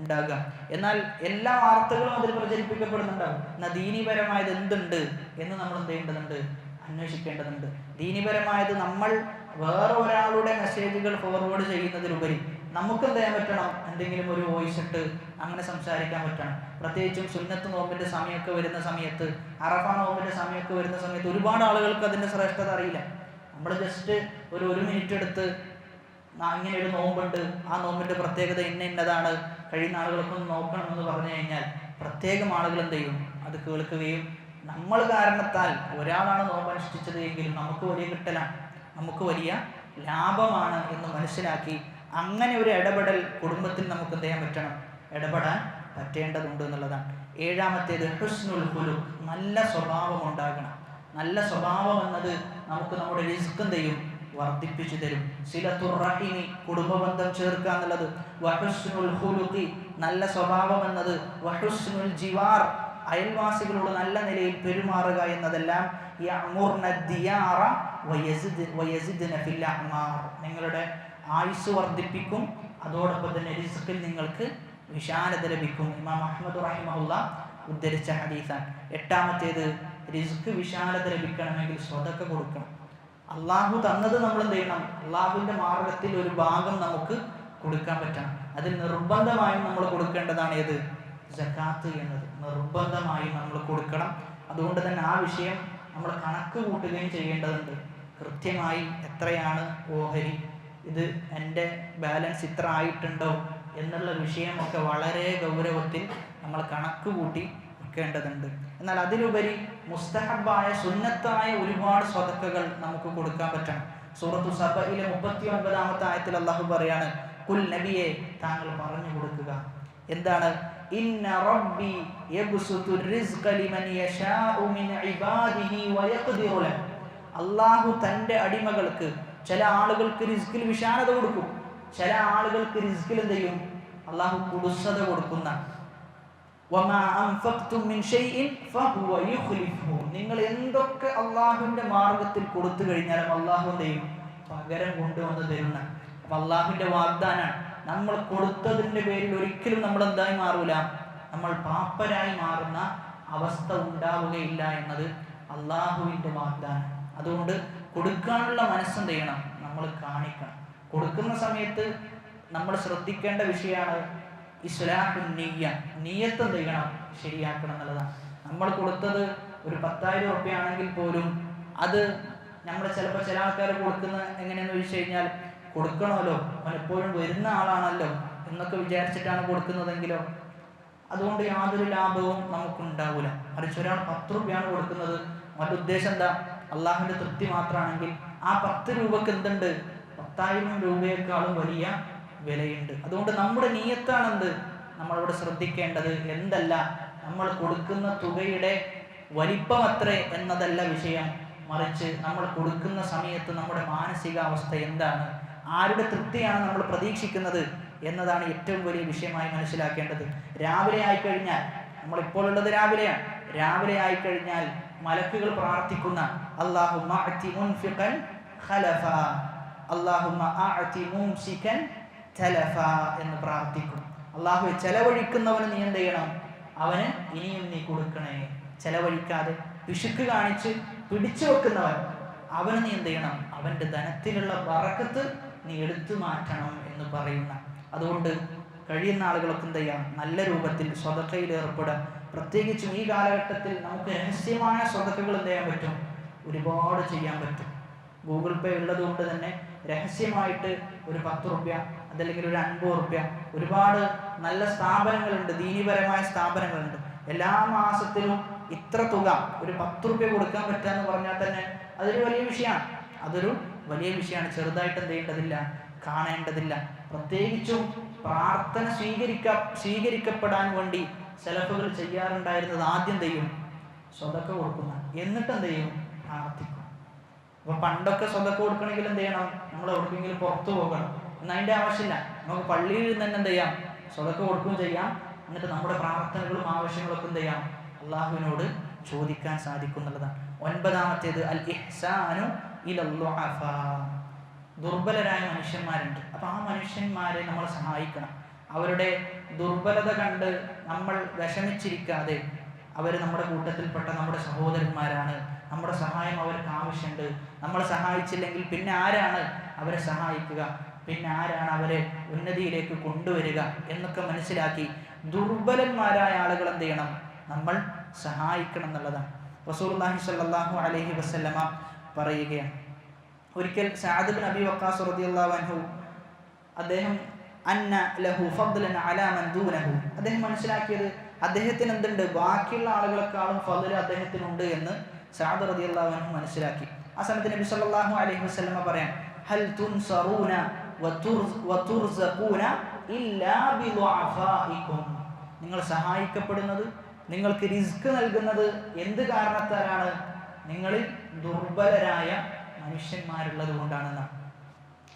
ഉണ്ടാകുക. എന്നാൽ എല്ലാ വാർത്തകളും അതിൽ പ്രചരിപ്പിക്കപ്പെടുന്നുണ്ടാകും. എന്നാൽ ദീനിപരമായത് എന്തുണ്ട് എന്ന് നമ്മൾ എന്ത് ചെയ്യേണ്ടതുണ്ട്? അന്വേഷിക്കേണ്ടതുണ്ട്. ദീനിപരമായത് നമ്മൾ വേറെ ഒരാളുടെ മെസ്സേജുകൾ ഫോർവേഡ് ചെയ്യുന്നതിലുപരി നമുക്ക് എന്ത് ചെയ്യാൻ പറ്റണം? എന്തെങ്കിലും ഒരു വോയിസ് ഇട്ട് അങ്ങനെ സംസാരിക്കാൻ പറ്റണം. പ്രത്യേകിച്ചും സുന്നത്ത് നോമ്പിൻ്റെ സമയമൊക്കെ വരുന്ന സമയത്ത്, അറഫ നോമ്പിൻ്റെ സമയമൊക്കെ വരുന്ന സമയത്ത് ഒരുപാട് ആളുകൾക്ക് അതിൻ്റെ ശ്രേഷ്ഠത അറിയില്ല. നമ്മൾ ജസ്റ്റ് ഒരു മിനിറ്റ് എടുത്ത് ഇങ്ങനെ ഒരു നോമ്പുണ്ട്, ആ നോമ്പിൻ്റെ പ്രത്യേകത ഇന്നതാണ്, കഴിയുന്ന ആളുകൾക്കൊന്ന് നോക്കണമെന്ന് പറഞ്ഞു കഴിഞ്ഞാൽ പ്രത്യേകം ആളുകൾ എന്ത് ചെയ്യും? അത് കേൾക്കുകയും നമ്മൾ കാരണത്താൽ ഒരാളാണ് നോമ്പ് അനുഷ്ഠിച്ചത് എങ്കിലും നമുക്ക് വലിയ കിട്ടലാണ്, നമുക്ക് വലിയ ലാഭമാണ് എന്ന് മനസ്സിലാക്കി അങ്ങനെ ഒരു ഇടപെടൽ കുടുംബത്തിൽ നമുക്ക് എന്ത് ചെയ്യാൻ പറ്റണം? ഇടപെടാൻ പറ്റേണ്ടതുണ്ട് എന്നുള്ളതാണ്. ഏഴാമത്തേത് ഹുസ്നുൽ ഖുലുഖ്, നല്ല സ്വഭാവം ഉണ്ടാകണം. നല്ല സ്വഭാവം എന്നത് നമുക്ക് നമ്മുടെ റിസ്ക് എന്ത് ചെയ്യും? വർദ്ധിപ്പിച്ചു തരും. സിലത്തുർ റഹീമി, കുടുംബബന്ധം ചേർക്കുക എന്നുള്ളത്, വഹുസ്നുൽ ഖുലുഖി, നല്ല സ്വഭാവം എന്നത്, വഹുസ്നുൽ ജിവാർ, അയൽവാസികളോട് നല്ല നിലയിൽ പെരുമാറുക എന്നതെല്ലാം യഅ്മുർന ദിയാറ വയസിദ്ന ഫിൽ അഅ്മാർ, നിങ്ങളുടെ ആയുസ് വർദ്ധിപ്പിക്കും, അതോടൊപ്പം തന്നെ റിസ്കിൽ നിങ്ങൾക്ക് വിശാലത ലഭിക്കും. ഇമാം അഹ്മദ് റഹിമഹുല്ലാ ഉദ്ധരിച്ച ഹദീസാണ്. എട്ടാമത്തേത്, റിസ്ക് വിശാലത ലഭിക്കണമെങ്കിൽ സ്വതക്ക കൊടുക്കണം. അള്ളാഹു തന്നത് നമ്മൾ എന്ത് ചെയ്യണം? അള്ളാഹുവിൻ്റെ മാർഗത്തിൽ ഒരു ഭാഗം നമുക്ക് കൊടുക്കാൻ പറ്റണം. അതിൽ നിർബന്ധമായും നമ്മൾ കൊടുക്കേണ്ടതാണ് ഏത്? സക്കാത്ത് എന്നത് നിർബന്ധമായും നമ്മൾ കൊടുക്കണം. അതുകൊണ്ട് തന്നെ ആ വിഷയം നമ്മൾ കണക്ക് കൂട്ടുകയും ചെയ്യേണ്ടതുണ്ട്. കൃത്യമായി എത്രയാണ് ഓഹരി, ഇത് എൻ്റെ ബാലൻസ് ഇത്ര ആയിട്ടുണ്ടോ എന്നുള്ള വിഷയമൊക്കെ വളരെ ഗൗരവത്തിൽ നമ്മൾ കണക്ക് കൂട്ടി കൊടുക്കേണ്ടതുണ്ട്. എന്നാൽ അതിലുപരി മുസ്തഹബായ സുന്നത്തായ ഒരുപാട് സ്വതക്കകൾ നമുക്ക് കൊടുക്കാൻ പറ്റണം. സൂറത്തു സബയിലെ 39-ാമത്തെ ആയത്തിൽ അല്ലാഹു പറയാണ്, കുൽ നബിയെ താങ്കൾ പറഞ്ഞു കൊടുക്കുക, എന്താണ്? ഇന്ന റബ്ബി യബ്സുതു റിസ്ഖ ലിമൻ യശാഉ മിൻ ഇബാദിഹി വയഖ്ദിറു ലഹു. അല്ലാഹു തന്റെ അടിമകൾക്ക്, ചില ആളുകൾക്ക് റിസ്കിൽ വിശാലത കൊടുക്കും, ചില ആളുകൾക്ക് റിസ്കിൽ എന്ത് ചെയ്യും? അല്ലാഹു കുടുസത കൊടുക്കുന്ന. വമാ അൻഫഖ്തും മിൻ ഷൈഇൻ ഫഹുവ യുഖ്ലിഫുഹു. നിങ്ങൾ എന്തൊക്കെ അല്ലാഹുവിന്റെ മാർഗ്ഗത്തിൽ കൊടുത്തു കഴിഞ്ഞാലും അല്ലാഹു എന്ത് ചെയ്യും? പകരം കൊണ്ടുവന്ന് തരുന്ന. അപ്പൊ അല്ലാഹുവിന്റെ വാഗ്ദാനാണ്. നമ്മൾ കൊടുത്തതിന്റെ പേരിൽ ഒരിക്കലും നമ്മൾ എന്തായി മാറൂല, നമ്മൾ പാപ്പരായി മാറുന്ന അവസ്ഥ ഉണ്ടാവുകയില്ല എന്നത് അല്ലാഹുവിന്റെ വാഗ്ദാനം. അതുകൊണ്ട് കൊടുക്കാനുള്ള മനസ്സെന്ത് ചെയ്യണം? നമ്മൾ കാണിക്കണം. കൊടുക്കുന്ന സമയത്ത് നമ്മൾ ശ്രദ്ധിക്കേണ്ട വിഷയമാണ് ഇസ്ലാഹുൻ നിയ്യ. നിയ്യത്ത് എന്ത് ചെയ്യണം? ശരിയാക്കണം എന്നുള്ളതാണ്. നമ്മൾ കൊടുത്തത് ഒരു 10,000 റുപ്യ ആണെങ്കിൽ പോലും അത് നമ്മൾ ചിലപ്പോൾ ചില ആൾക്കാർ കൊടുക്കുന്ന എങ്ങനെയാണെന്ന് ചോദിച്ചു കഴിഞ്ഞാൽ, കൊടുക്കണമല്ലോ, അവൻ എപ്പോഴും വരുന്ന ആളാണല്ലോ എന്നൊക്കെ വിചാരിച്ചിട്ടാണ് കൊടുക്കുന്നതെങ്കിലോ അതുകൊണ്ട് യാതൊരു ലാഭവും നമുക്കുണ്ടാവില്ല. മറിച്ച് ഒരാൾ 10 രൂപയാണ് കൊടുക്കുന്നത്, അവൻ്റെ ഉദ്ദേശം എന്താ? അള്ളാഹുവിൻ്റെ തൃപ്തി മാത്രമാണെങ്കിൽ ആ 10 രൂപക്ക് എന്തുണ്ട്? 10,000 രൂപയെക്കാളും വലിയ വിലയുണ്ട്. അതുകൊണ്ട് നമ്മുടെ നിയ്യത്താണെന്ത് നമ്മളിവിടെ ശ്രദ്ധിക്കേണ്ടത്. എന്തല്ല നമ്മൾ കൊടുക്കുന്ന തുകയുടെ വലിപ്പമത്രേ എന്നതല്ല വിഷയം, മറിച്ച് നമ്മൾ കൊടുക്കുന്ന സമയത്ത് നമ്മുടെ മാനസികാവസ്ഥ എന്താണ്, ആരുടെ തൃപ്തിയാണ് നമ്മൾ പ്രതീക്ഷിക്കുന്നത് എന്നതാണ് ഏറ്റവും വലിയ വിഷയമായി മനസ്സിലാക്കേണ്ടത്. രാവിലെ ആയിക്കഴിഞ്ഞാൽ, നമ്മളിപ്പോൾ ഉള്ളത് രാവിലെയാണ്, രാവിലെ ആയിക്കഴിഞ്ഞാൽ മലക്കുകൾ പ്രാർത്ഥിക്കുന്ന അല്ലാഹുമ്മ അഅതി മുൻഫിഖൻ ഖലഫ, അല്ലാഹുമ്മ അഅതി മുംസികൻ തലഫ എന്ന് പ്രാർത്ഥിക്കും. അല്ലാഹു ചെലവഴിക്കുന്നവന് നീ എന്ത് ചെയ്യണം? അവന് ഇനിയും നീ കൊടുക്കണേ. ചെലവഴിക്കാതെ പിശുക്ക് കാണിച്ച് പിടിച്ചു വെക്കുന്നവൻ, അവന് നീ എന്ത് ചെയ്യണം? അവൻ്റെ ധനത്തിലുള്ള ബറക്കത്ത് നീ എടുത്തു മാറ്റണം എന്ന് പറയുന്ന. അതുകൊണ്ട് കഴിയുന്ന ആളുകളൊക്കെ എന്ത് ചെയ്യാം? നല്ല രൂപത്തിൽ സ്വതക്കയിൽ ഏർപ്പെടാം. പ്രത്യേകിച്ചും ഈ കാലഘട്ടത്തിൽ നമുക്ക് രഹസ്യമായ സ്വതക്കകൾ എന്ത് ചെയ്യാൻ പറ്റും? ഒരുപാട് ചെയ്യാൻ പറ്റും. ഗൂഗിൾ പേ ഉള്ളത് കൊണ്ട് തന്നെ രഹസ്യമായിട്ട് ഒരു 10 റുപ്യ അതല്ലെങ്കിൽ ഒരു 50 റുപ്യ, ഒരുപാട് നല്ല സ്ഥാപനങ്ങളുണ്ട്, ദീനീപരമായ സ്ഥാപനങ്ങളുണ്ട്. എല്ലാ മാസത്തിലും ഇത്ര തുക, ഒരു 10 റുപ്യ കൊടുക്കാൻ പറ്റുക എന്ന് പറഞ്ഞാൽ തന്നെ അതൊരു വലിയ വിഷയമാണ്. അതൊരു വലിയ വിഷയമാണ്. ചെറുതായിട്ട് എന്ത് ചെയ്യേണ്ടതില്ല, കാണേണ്ടതില്ല. പ്രത്യേകിച്ചും പ്രാർത്ഥന സ്വീകരിക്കപ്പെടാൻ വേണ്ടി സലഫുകൾ ചെയ്യാറുണ്ടായിരുന്നത് ആദ്യം ചെയ്യും സ്വതക്ക കൊടുക്കുന്ന, എന്നിട്ട് എന്ത് ചെയ്യും? പ്രാർത്ഥിക്കും. അപ്പൊ പണ്ടൊക്കെ സ്വതക്ക കൊടുക്കണമെങ്കിൽ എന്ത് ചെയ്യണം? നമ്മൾ എവിടെയെങ്കിലും പുറത്തു പോകണം. എന്നാൽ അതിൻ്റെ ആവശ്യമില്ല. നമുക്ക് പള്ളിയിൽ നിന്ന് തന്നെ എന്ത് ചെയ്യാം? സ്വതക്ക കൊടുക്കുകയും ചെയ്യാം. എന്നിട്ട് നമ്മുടെ പ്രാർത്ഥനകളും ആവശ്യങ്ങളൊക്കെ എന്ത് ചെയ്യാം? അള്ളാഹുവിനോട് ചോദിക്കാൻ സാധിക്കും എന്നുള്ളതാണ്. 9-ാമത്തേത് അൽ ഇഹ്സാനു ഇലൽ ളുഅഫാ. ദുർബലരായ മനുഷ്യന്മാരുണ്ട്. അപ്പൊ ആ മനുഷ്യന്മാരെ നമ്മൾ സഹായിക്കണം. അവരുടെ ദുർബലത കണ്ട് നമ്മൾ വിഷമിച്ചിരിക്കാതെ, അവർ നമ്മുടെ കൂട്ടത്തിൽപ്പെട്ട നമ്മുടെ സഹോദരന്മാരാണ്, നമ്മുടെ സഹായം അവർക്ക് ആവശ്യമുണ്ട്, നമ്മൾ സഹായിച്ചില്ലെങ്കിൽ പിന്നെ ആരാണ് അവരെ സഹായിക്കുക, പിന്നെ ആരാണ് അവരെ ഉന്നതിയിലേക്ക് കൊണ്ടുവരിക എന്നൊക്കെ മനസ്സിലാക്കി ദുർബലന്മാരായ ആളുകൾ എന്ത് ചെയ്യണം? നമ്മൾ സഹായിക്കണം എന്നുള്ളതാണ്. റസൂലുള്ളാഹി സ്വല്ലല്ലാഹു അലൈഹി വസല്ലമ പറയുകയാണ്, ഒരിക്കൽ സഅദ് ഇബ്നു അബി വഖാസ് റളിയല്ലാഹു അൻഹു, അദ്ദേഹം അന്ന ലഹു ഫദ്ലൻ അലാ മൻ ദൂനഹു, അദ്ദേഹം മനസ്സിലാക്കിയത് അദ്ദേഹത്തിന് എന്തുണ്ട്? ബാക്കിയുള്ള ആളുകളെക്കാളും ഫദ്ൽ അദ്ദേഹത്തിനുണ്ട് എന്ന് സഅദ് റളിയല്ലാഹു അൻഹു മനസ്സിലാക്കി. ആ സമയത്ത് നബി സല്ലല്ലാഹു അലൈഹി വസല്ലമ പറയാൻ, ഹൽ തുൻസറൂന വതുർസഖൂന ഇല്ലാ ബിദുഅഫാഇകും. നിങ്ങൾ സഹായിക്കപ്പെടുന്നത്, നിങ്ങൾക്ക് റിസ്ക് നൽകുന്നത് എന്ത് കാരണത്താലാണ്? നിങ്ങളിൽ ദുർബലരായ മനുഷ്യന്മാരുള്ളത് കൊണ്ടാണെന്നാണ്.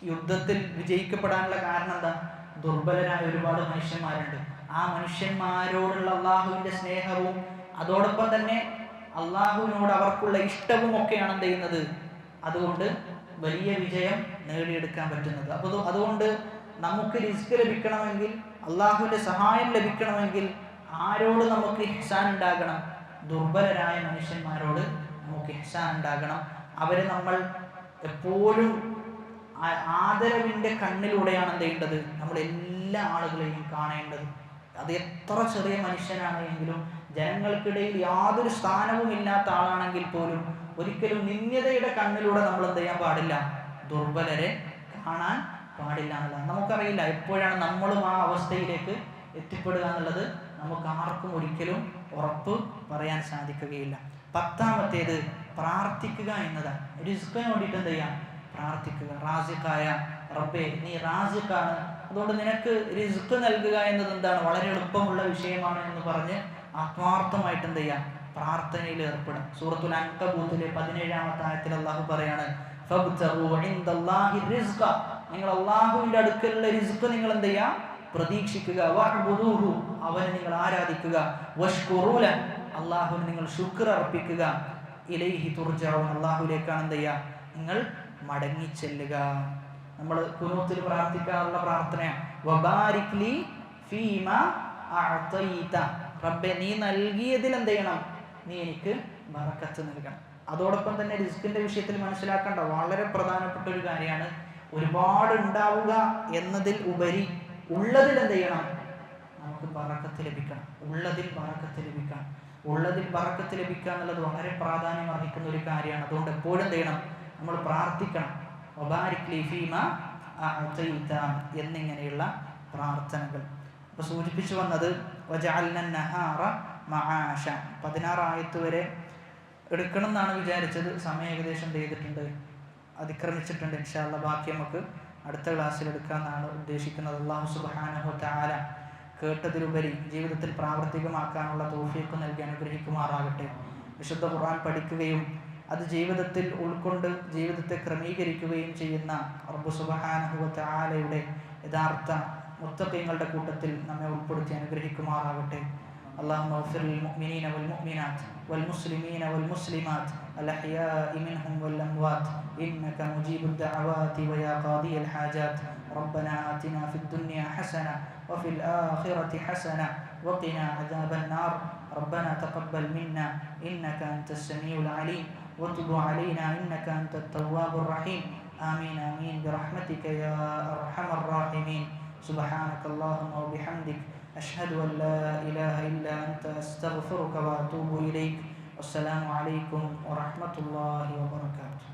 യുദ്ധത്തിൽ വിജയിക്കപ്പെടാനുള്ള കാരണം എന്താ? ദുർബലരായ ഒരുപാട് മനുഷ്യന്മാരുണ്ട്. ആ മനുഷ്യന്മാരോടുള്ള അള്ളാഹുവിൻ്റെ സ്നേഹവും അതോടൊപ്പം തന്നെ അള്ളാഹുവിനോട് അവർക്കുള്ള ഇഷ്ടവും ഒക്കെയാണ് എന്ത് ചെയ്യുന്നത്? അതുകൊണ്ട് വലിയ വിജയം നേടിയെടുക്കാൻ പറ്റുന്നത്. അപ്പോൾ അതുകൊണ്ട് നമുക്ക് റിസ്ക് ലഭിക്കണമെങ്കിൽ, അള്ളാഹുവിൻ്റെ സഹായം ലഭിക്കണമെങ്കിൽ ആരോട് നമുക്ക് ഇഹ്സാൻ ഉണ്ടാകണം? ദുർബലരായ മനുഷ്യന്മാരോട് നമുക്ക് ഇഹ്സാൻ ഉണ്ടാകണം. അവരെ നമ്മൾ എപ്പോഴും ആദരവിൻ്റെ കണ്ണിലൂടെയാണ് എന്ത് ചെയ്യേണ്ടത്? നമ്മൾ എല്ലാ ആളുകളെയും കാണേണ്ടത്. അത് എത്ര ചെറിയ മനുഷ്യനാണ് എങ്കിലും, ജനങ്ങൾക്കിടയിൽ യാതൊരു സ്ഥാനവും ഇല്ലാത്ത ആളാണെങ്കിൽ പോലും ഒരിക്കലും നിന്ദ്യതയുടെ കണ്ണിലൂടെ നമ്മൾ എന്ത് ചെയ്യാൻ പാടില്ല? ദുർബലരെ കാണാൻ പാടില്ല എന്നുള്ളത്. നമുക്കറിയില്ല എപ്പോഴാണ് നമ്മളും ആ അവസ്ഥയിലേക്ക് എത്തിപ്പെടുക എന്നുള്ളത് നമുക്ക് ആർക്കും ഒരിക്കലും ഉറപ്പ് പറയാൻ സാധിക്കുകയില്ല. 10ാമത്തേത് പ്രാർത്ഥിക്കുക എന്നതാണ്. റിസ്കിന് വേണ്ടിയിട്ട് എന്ത് ചെയ്യാം? പ്രാർത്ഥിക്കുക. റാസിഖായ റബ്ബേ, നീ റാസിഖാണ്, അതുകൊണ്ട് നിനക്ക് റിസ്ക് നൽകുക എന്നത് എന്താണ്, വളരെ എളുപ്പമുള്ള വിഷയമാണ് എന്ന് പറഞ്ഞ് ആത്മാർത്ഥമായിട്ട് എന്ത് ചെയ്യാം? പ്രാർത്ഥനയിൽ ഏർപ്പെടും. സൂറത്തുൽ അൻകബൂത്തിലെ 17ാമത്തെ ആയത്തിൽ അള്ളാഹു പറയാണ്, നിങ്ങൾ അള്ളാഹുവിന്റെ അടുക്കലുള്ള റിസ്ക് നിങ്ങൾ എന്ത് ചെയ്യാം? പ്രതീക്ഷിക്കുക. അവനെ നിങ്ങൾ ആരാധിക്കുക. അള്ളാഹുവിന് നിങ്ങൾ ശുക്ർ അർപ്പിക്കുക. ഇലൈഹി തുർജഊൻ, അള്ളാഹുവിലേക്കാണ് എന്ത് ചെയ്യുക? നിങ്ങൾ മടങ്ങിച്ചെല്ലുക. നമ്മൾ ഖുനൂത്തിൽ പ്രാർത്ഥിക്കാറുള്ള പ്രാർത്ഥനയാണ് വബാരിക് ലി ഫീമാ അഅതൈത. റബ്ബേ, നീ നൽകിയതിൽ എന്ത് ചെയ്യണം? നീ എനിക്ക് ബറക്കത്ത് നൽകണം. അതോടൊപ്പം തന്നെ റിസ്കിന്റെ വിഷയത്തിൽ മനസ്സിലാക്കേണ്ട വളരെ പ്രധാനപ്പെട്ട ഒരു കാര്യമാണ്, ഒരുപാട് ഉണ്ടാവുക എന്നതിൽ ഉപരി ഉള്ളതിൽ എന്ത് ചെയ്യണം? നമുക്ക് ബറക്കത്ത് ലഭിക്കണം. ഉള്ളതിൽ ബറക്കത്ത് ലഭിക്കണം. ഉള്ളതിൽ ബറക്കത്ത് ലഭിക്കുക എന്നുള്ളത് വളരെ പ്രാധാന്യം അർഹിക്കുന്ന ഒരു കാര്യമാണ്. അതുകൊണ്ട് എപ്പോഴും എന്ത് ചെയ്യണം? നമ്മൾ പ്രാർത്ഥിക്കണം. വബാരിക് ലി ഫീമാ അഅതൈത എന്നിങ്ങനെയുള്ള പ്രാർത്ഥനകൾ. അപ്പോൾ സൂചിപ്പിച്ചു വന്നത് വജഅൽന നഹാറ മആശ. 16 ആയത്ത് വരെ എടുക്കണം എന്നാണ് വിചാരിച്ചത്. സമയം ഏകദേശം ചെയ്തിട്ടുണ്ട്, അതിക്രമിച്ചിട്ടുണ്ട്. ഇൻഷാ അല്ലാഹ് ബാക്കി നമുക്ക് അടുത്ത ക്ലാസ്സിൽ എടുക്കാമെന്നാണ് ഉദ്ദേശിക്കുന്നത്. അല്ലാഹു സുബ്ഹാനഹു വതആല കേട്ടതിലുപരി ജീവിതത്തിൽ പ്രാവർത്തികമാക്കാനുള്ള തൗഫീഖ് നൽകി അനുഗ്രഹിക്കുമാറാകട്ടെ. വിശുദ്ധ ഖുർആൻ പഠിക്കുകയും അത് ജീവിതത്തിൽ ഉൾക്കൊണ്ട് ജീവിതത്തെ ക്രമീകരിക്കുകയും ചെയ്യുന്ന റബ്ബ് സുബ്ഹാനഹു വതആലയുടെ യഥാർത്ഥ മുത്തഖീങ്ങളുടെ കൂട്ടത്തിൽ നമ്മെ ഉൾപ്പെടുത്തി അനുഗ്രഹിക്കുമാറാകട്ടെ. اللهم اغفر للمؤمنين والمؤمنات والمسلمين والمسلمات الأحياء منهم والأموات إنك مجيب الدعوات ويا قاضي الحاجات. ربنا آتنا في الدنيا حسنة وفي الآخرة حسنة وقنا عذاب النار. ربنا تقبل منا إنك أنت السميع العليم وتب علينا إنك أنت التواب الرحيم. آمين آمين برحمتك يا أرحم الراحمين. سبحانك اللهم وبحمدك أشهد أن لا إله إلا أنت أستغفرك وأتوب إليك. والسلام عليكم ورحمة الله وبركاته.